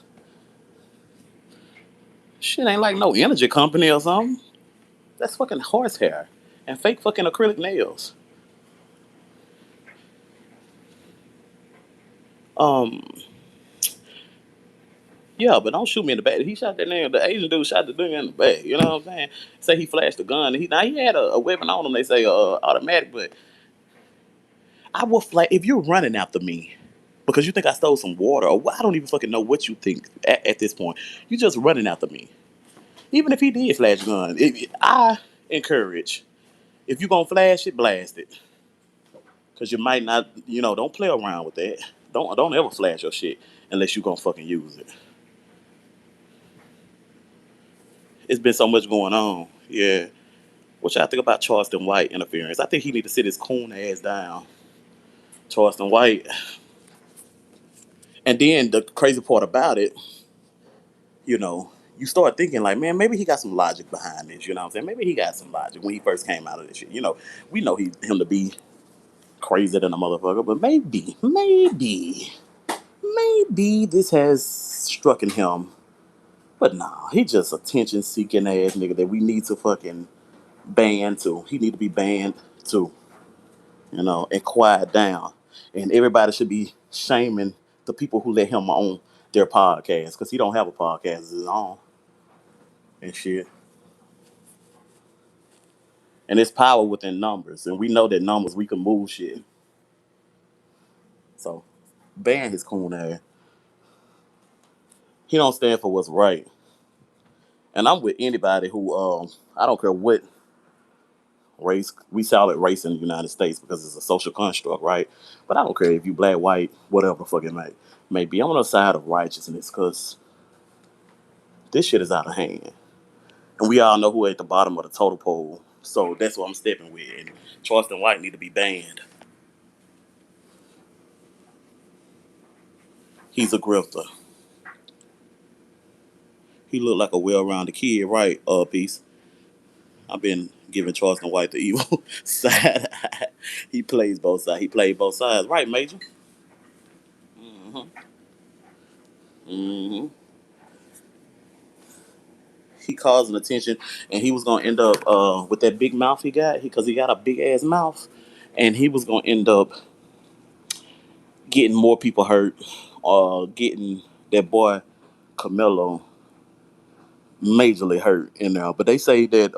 Shit ain't like no energy company or something. That's fucking horsehair and fake fucking acrylic nails. Um, yeah, but don't shoot me in the back. He shot that nigga. The Asian dude shot the nigga in the back. You know what I'm saying? Say he flashed the gun. He had a weapon on him. They say automatic, but I will flash if you're running after me because you think I stole some water or I don't even fucking know what you think at this point. You just running after me. Even if he did flash a gun, I encourage if you gonna flash it, blast it because you might not. Don't play around with that. Don't ever flash your shit unless you gonna fucking use it. It's been so much going on. Yeah. What y'all think about Charleston White interference? I think he need to sit his coon ass down. Charleston White. And then the crazy part about it, you know, you start thinking like, man, maybe he got some logic behind this. You know what I'm saying? Maybe he got some logic when he first came out of this shit. We know him to be crazier than a motherfucker, but maybe this has struck in him. But nah, he just attention seeking ass nigga that we need to fucking ban too. He need to be banned too. And quiet down. And everybody should be shaming the people who let him on their podcast because he don't have a podcast of his own and shit. And it's power within numbers, and we know that numbers we can move shit. So ban his coon ass. He don't stand for what's right. And I'm with anybody who I don't care what race we call it race in the United States because it's a social construct, right? But I don't care if you black, white, whatever the fuck it may be. I'm on the side of righteousness because this shit is out of hand. And we all know who at the bottom of the total pole. So that's what I'm stepping with. And Charleston White need to be banned. He's a grifter. He looked like a well-rounded kid, right? Peace. I've been giving Charleston White the evil side. He plays both sides. He played both sides, right, Major? Hmm. Hmm. He causing attention, and he was gonna end up with that big mouth he got, because he got a big ass mouth, and he was gonna end up getting more people hurt, or getting that boy Camelo majorly hurt in now. But they say that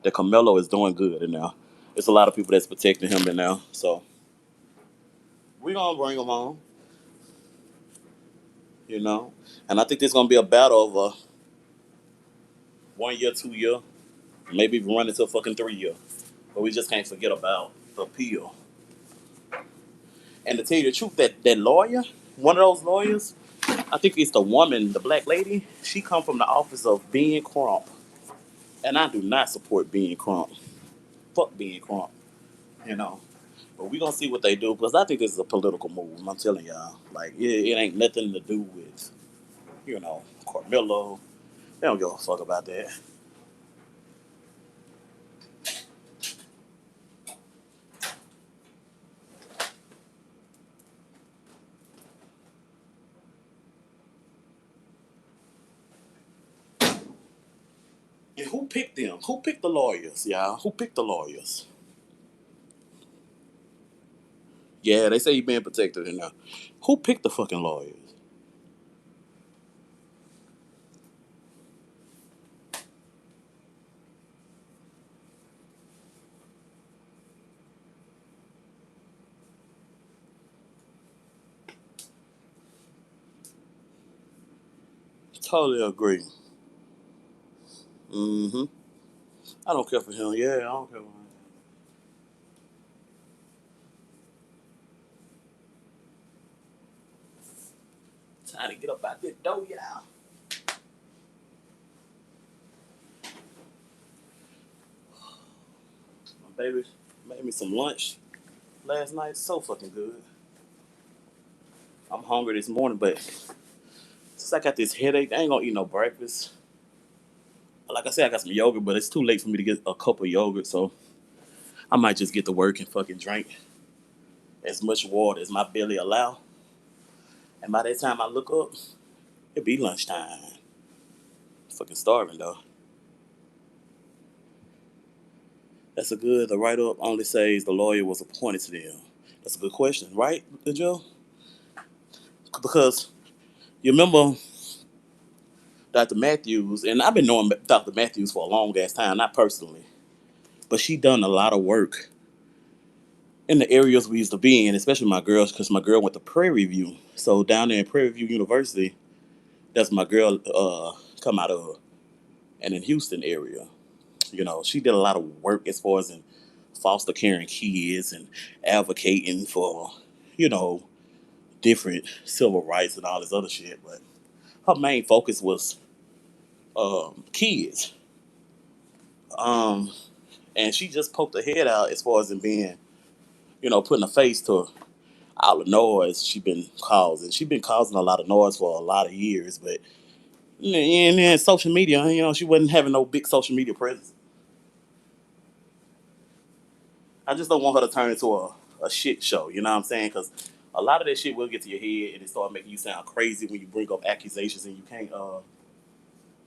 Camelo is doing good in now. It's a lot of people that's protecting him in now, so we gonna bring him on, you know. And I think there's gonna be a battle over 1 year, 2 year, maybe even run into a fucking 3 year. But we just can't forget about the appeal. And to tell you the truth, that lawyer, one of those lawyers, I think it's the woman, the black lady. She come from the office of Ben Crump, and I do not support Ben Crump. Fuck Ben Crump, you know. But we gonna see what they do, because I think this is a political move. I'm telling y'all, like it ain't nothing to do with Carmelo. They don't give a fuck about that. And who picked them? Who picked the lawyers? Yeah, who picked the lawyers? Yeah, they say he being protected in there. Who picked the fucking lawyers? Totally agree. Hmm. I don't care for him. Yeah, I don't care for him. Time to get up out that door, y'all. My baby made me some lunch last night. So fucking good. I'm hungry this morning, but since I got this headache, I ain't gonna eat no breakfast. Like I said, I got some yogurt, but it's too late for me to get a cup of yogurt, so I might just get to work and fucking drink as much water as my belly allow. And by that time I look up, it'll be lunchtime. Fucking starving though. That's a good. The write up only says the lawyer was appointed to them. That's a good question, right, Joe? Because you remember Dr. Matthews, and I've been knowing Dr. Matthews for a long ass time, not personally, but she done a lot of work in the areas we used to be in, especially my girls, because my girl went to Prairie View. So down there in Prairie View University, that's my girl come out of, and in Houston area. She did a lot of work as far as in foster caring kids and advocating for, you know, different civil rights and all this other shit. But her main focus was kids. Um, and she just poked her head out as far as in being, putting a face to all the noise she been causing. She been causing a lot of noise for a lot of years, but and then social media, she wasn't having no big social media presence. I just don't want her to turn into a shit show. You know what I'm saying? Because a lot of that shit will get to your head and it start making you sound crazy when you bring up accusations and you can't,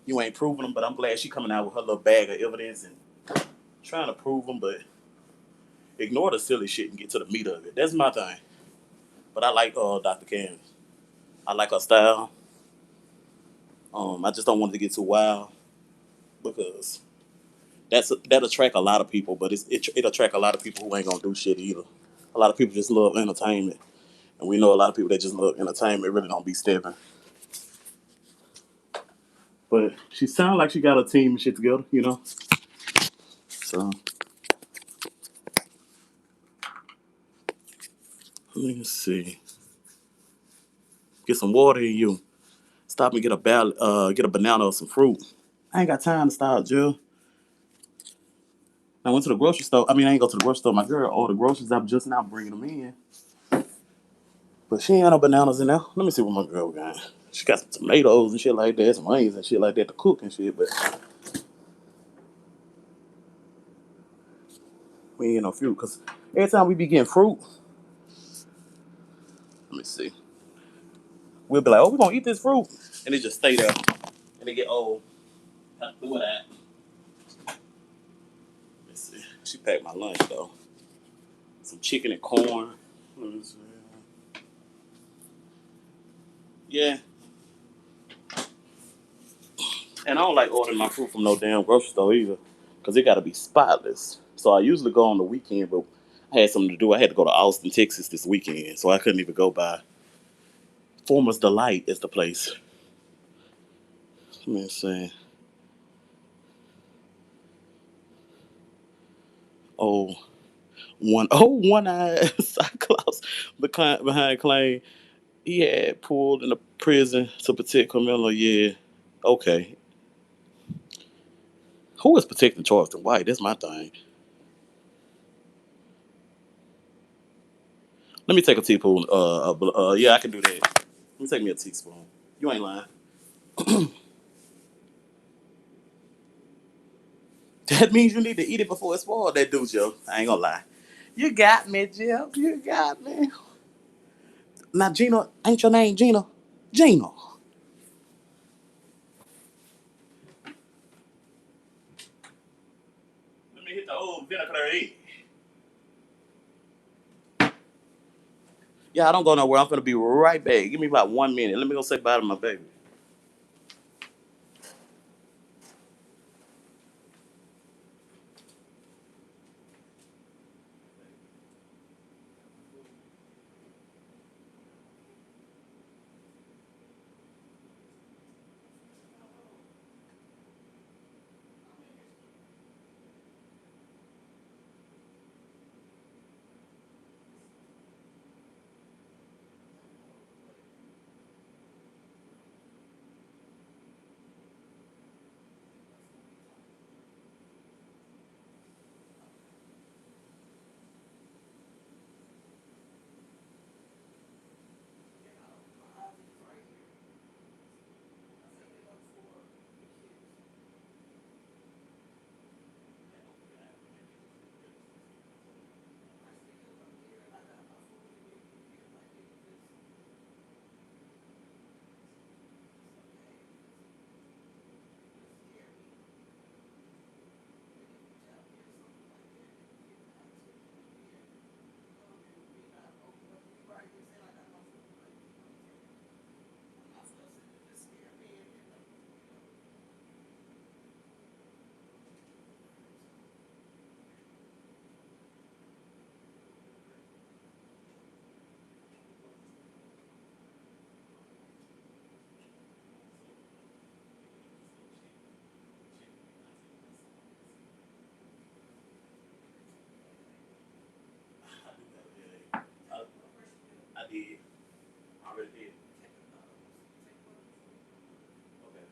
you ain't proving them. But I'm glad she coming out with her little bag of evidence and trying to prove them. But ignore the silly shit and get to the meat of it. That's my thing. But I like Dr. Candace. I like her style. I just don't want it to get too wild because that attract a lot of people, but it attract a lot of people who ain't gonna do shit either. A lot of people just love entertainment, and we know a lot of people that just love entertainment really don't be stepping. But she sounds like she got a team and shit together. So let me see. Get some water in you. Stop and get a banana or some fruit. I ain't got time to stop, Jill. I went to the grocery store. I ain't go to the grocery store. My girl ordered groceries. I'm just now bringing them in. But she ain't got no bananas in there. Let me see what my girl got. She got some tomatoes and shit like that, some onions and shit like that to cook and shit. But We ain't get no fruit because every time we be getting fruit, let me see, we'll be like, oh, we gonna eat this fruit, and it just stay there, and it get old. Have to do that. Let's see. She packed my lunch though. Some chicken and corn. Let me see. Yeah, and I don't like ordering my fruit from no damn grocery store either, cause it gotta be spotless. So I usually go on the weekend, but I had something to do. I had to go to Austin, Texas this weekend, so I couldn't even go by. Former's Delight is the place. Let me see. Oh, one-eyed Cyclops behind claim he had pulled in the prison to protect Camilla. Yeah, okay. Who is protecting Charleston White? That's my thing. Let me take a teaspoon. Yeah, I can do that. Let me take me a teaspoon. You ain't lying. That means you need to eat it before it spoiled. That do, Joe. I ain't gonna lie. You got me, Jill. You got me. Now, Gina, ain't your name Gina? Gina. Let me hit the old vinegar. Yeah, I don't go nowhere. I'm gonna be right back. Give me about 1 minute. Let me go say bye to my baby. I did. I already did. Okay.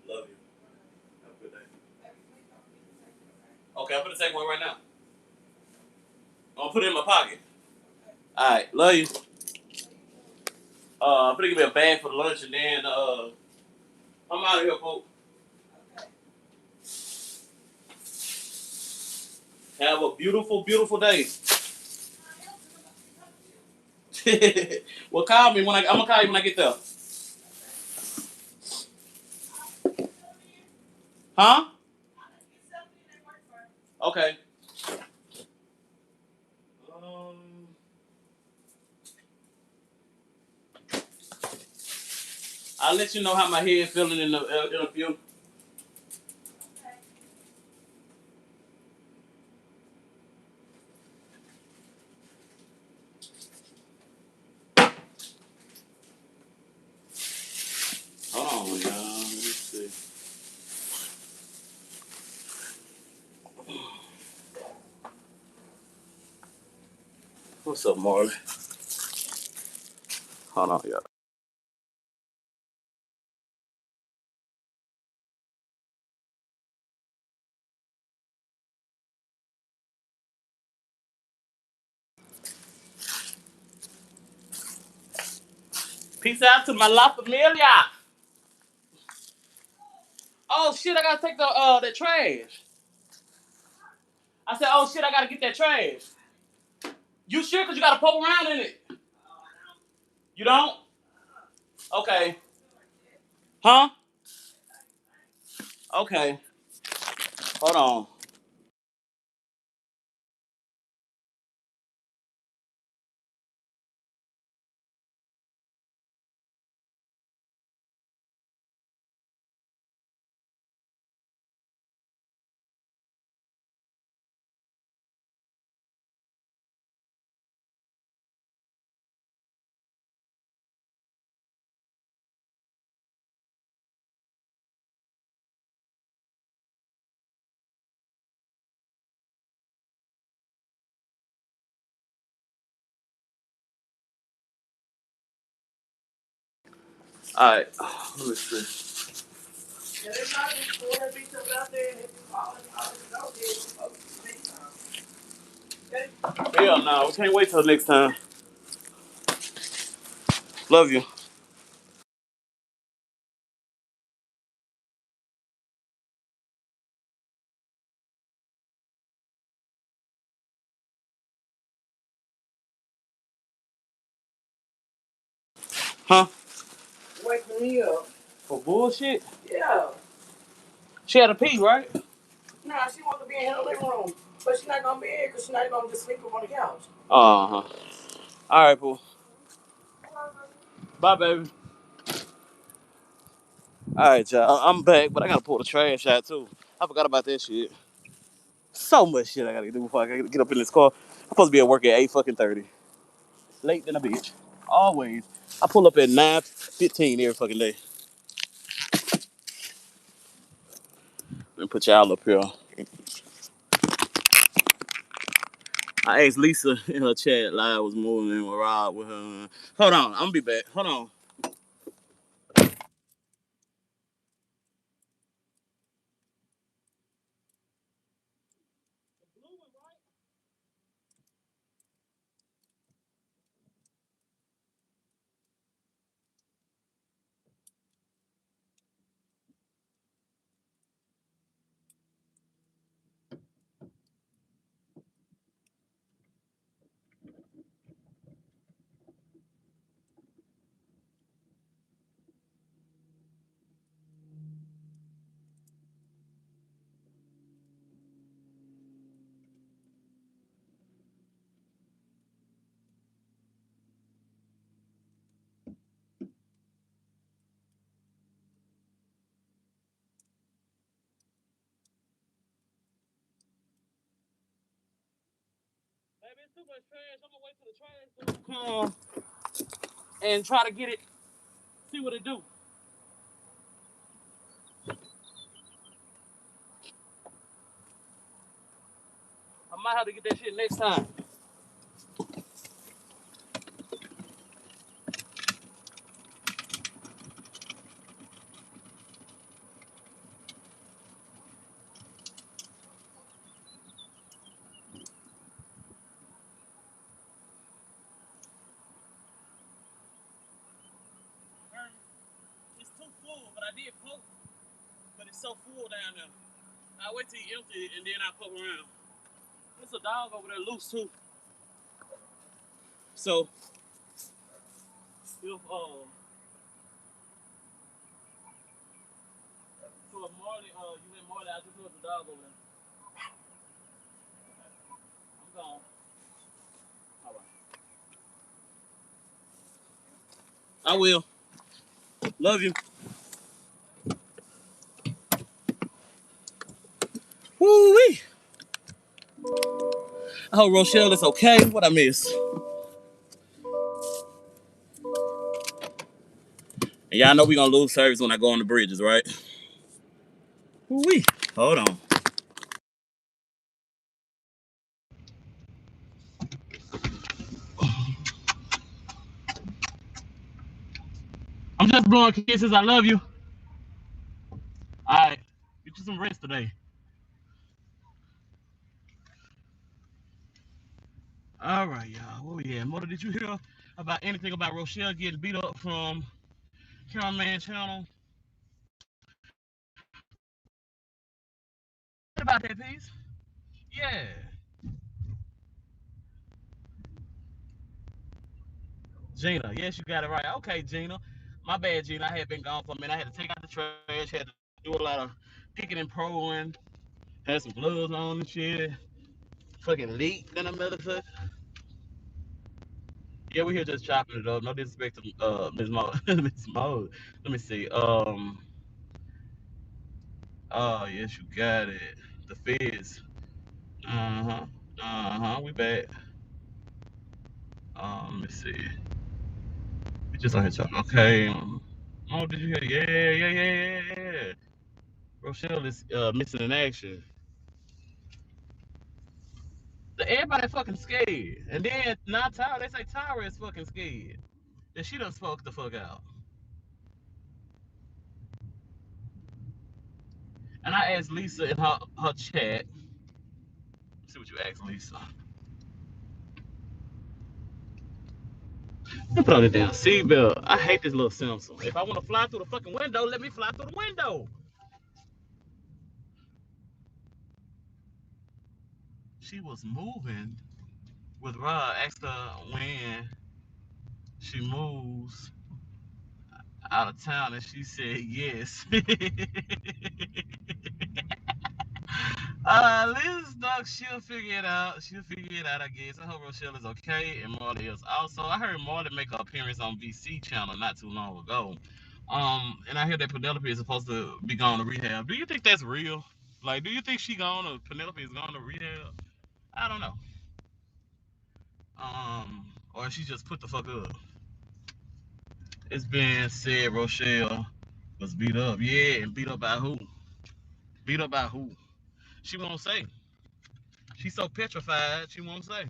Love you. Have a good day. Okay, I'm gonna take one right now. I'm gonna put it in my pocket. All right, love you. I'm gonna give me a bag for the lunch and then I'm out of here, folks. Have a beautiful, beautiful day. Well, call me when I'm gonna call you when I get there. Huh? Okay. Um, I'll let you know how my head feeling in a few. Hold on, y'all. Let me see. What's up, Marley? Hold on, y'all. Peace out to my La Familia. Oh shit! I gotta take the trash. I said, oh shit, I gotta get that trash. You sure? Cause you gotta poke around in it. You don't? Okay. Huh? Okay. Hold on. All right. Let me see. Hell no, we can't wait till next time. Love you. Huh? Waking me up. For bullshit? Yeah. She had a pee, right? Nah, she wants to be in her living room. But she's not gonna be here because she's not gonna just sleep up on the couch. Uh-huh. All right, Pooh. Bye, baby. All right, y'all. I'm back, but I gotta pull the trash out too. I forgot about that shit. So much shit I gotta do before I gotta get up in this car. I'm supposed to be at work at 8:30. Late than a bitch. Always. I pull up at 9:15 every fucking day. Let me put y'all up here. I asked Lisa in her chat live was moving in with Rob with her. Hold on, I'm gonna be back. Hold on. Baby, it's too much trash. I'm gonna wait for the trash to come and try to get it, see what it do. I might have to get that shit next time. It's too full, but I did poke, but it's so full down there. I wait till you empty it and then I poke around. There's a dog over there loose too. So if Marley, you met Marley, I just know the dog over there. I'm gone. All right. I will. Love you. Woo wee. I hope Rochelle is okay. What I miss? And y'all know we gonna lose service when I go on the bridges, right? Woo wee. Hold on. I'm just blowing kisses. I love you. All right. Get you some rest today. All right, y'all. Where we at? Mother, did you hear about anything about Rochelle getting beat up from Cameraman Channel? What about that piece? Yeah. Gina. Yes, you got it right. Okay, Gina. My bad, Gina. I had been gone for a minute. I had to take out the trash. Had to do a lot of picking and proing. Had some gloves on and shit. Fucking leak than a motherfucker. Yeah, we here just chopping it up. No disrespect to Miss Mo. Miss Mo. Let me see. Oh yes, you got it. The feds. Uh huh. Uh huh. We back. Let me see. We just on here talking. Okay. Oh, did you hear? Yeah, yeah, yeah, yeah, yeah. Rochelle is missing in action. Everybody fucking scared. And then not Tyra. They say Tyra is fucking scared. That she done spoke the fuck out. And I asked Lisa in her chat. Let's see what you asked Lisa. Put on the damn seatbelt. I hate this little Simpson. If I want to fly through the fucking window, let me fly through the window. She was moving with Rod. Asked her when she moves out of town, and she said yes. Liz Duck, she'll figure it out. She'll figure it out, I guess. I hope Rochelle is okay and Marley is also. I heard Marley make an appearance on VC channel not too long ago. And I hear that Penelope is supposed to be going to rehab. Do you think that's real? Like, do you think she gone or Penelope is going to rehab? I don't know. Or she just put the fuck up. It's been said Rochelle was beat up. Yeah, and beat up by who? Beat up by who? She won't say. She's so petrified, she won't say.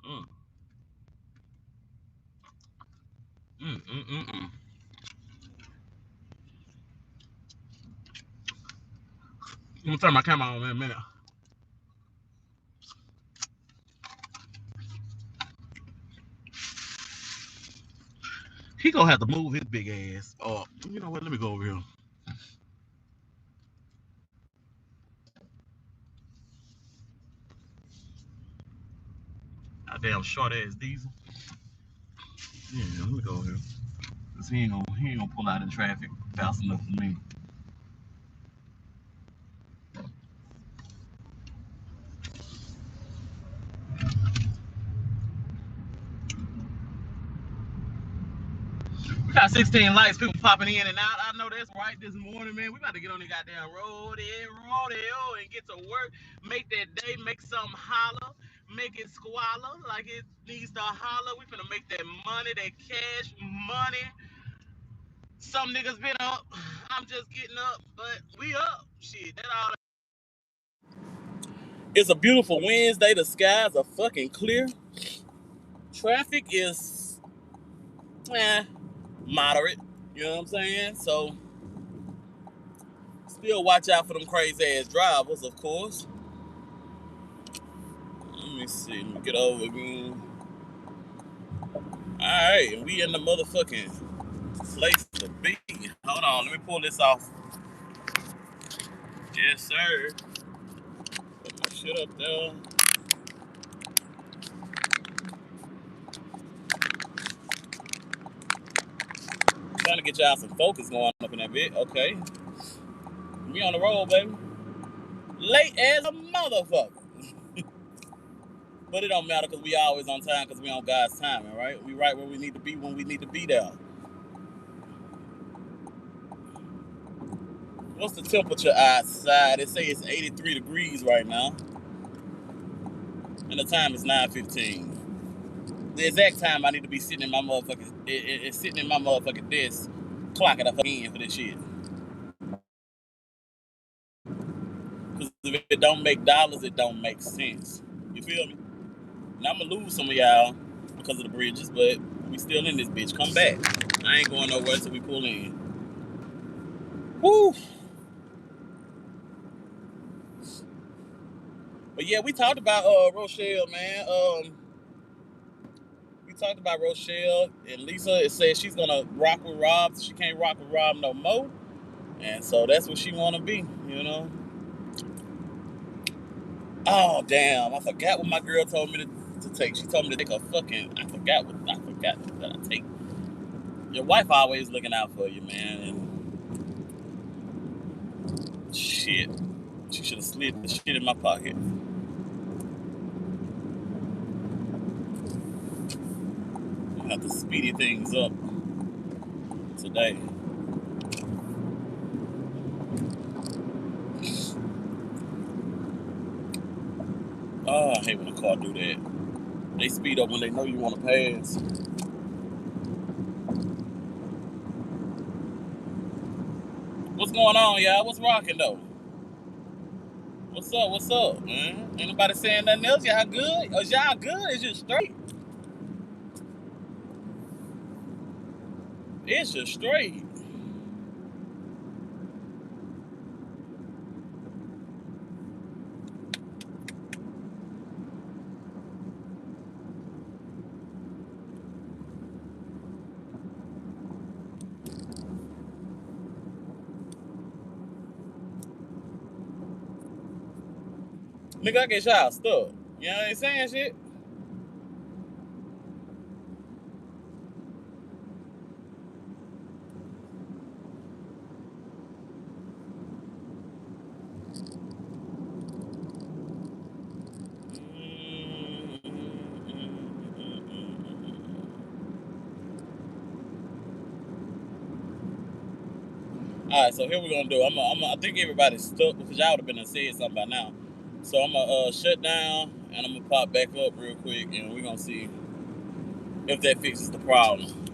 Mm, mm, mm, mm, mm. I'm gonna turn my camera on in a minute. He gonna have to move his big ass. Oh, you know what? Let me go over here. A damn short ass diesel. Yeah, let me go over here. Cause he ain't gonna pull out in traffic fast enough for me. We got 16 lights, people popping in and out. I know that's right this morning, man. We about to get on the goddamn road and rodeo and get to work. Make that day, make something holler, make it squalor like it needs to holler. We finna make that money, that cash money. Some niggas been up. I'm just getting up, but we up. Shit, that all. It's a beautiful Wednesday. The skies are fucking clear. Traffic is eh, moderate. You know what I'm saying? So still watch out for them crazy ass drivers, of course. Let me see. Let me get over again. Alright, and we in the motherfucking place to be. Hold on, let me pull this off. Yes, sir. Put my shit up there. Trying to get y'all some focus going up in that bit. Okay. We on the road, baby. Late as a motherfucker. But it don't matter because we always on time because we on God's timing, right? We right where we need to be when we need to be there. What's the temperature outside? It say it's 83 degrees right now. And the time is 9:15. The exact time I need to be sitting in my motherfucking sitting in my motherfucking desk, clocking up again for this shit. Because if it don't make dollars, it don't make sense. You feel me? Now I'm gonna lose some of y'all because of the bridges, but we still in this bitch. Come back. I ain't going nowhere till we pull in. Woo! But yeah, we talked about Rochelle, man. We talked about Rochelle and Lisa. It says she's gonna rock with Rob. She can't rock with Rob no more. And so that's what she want to be, you know. Oh damn! I forgot what my girl told me to take. She told me to take a fucking. I forgot that I take. Your wife always looking out for you, man. And shit, she should have slid the shit in my pocket. I have to speedy things up today. Oh, I hate when a car do that. They speed up when they know you want to pass. What's going on, y'all? What's rocking though? What's up? What's up, man? Ain't nobody saying nothing else. Y'all good? Is y'all good? It's just straight. It's just straight. Nigga, I get y'all stuck. You know what I'm saying, shit? All right, so here we're gonna do. I think everybody's stuck because y'all would have been said something by now. So I'm gonna shut down and I'm gonna pop back up real quick, and we're gonna see if that fixes the problem.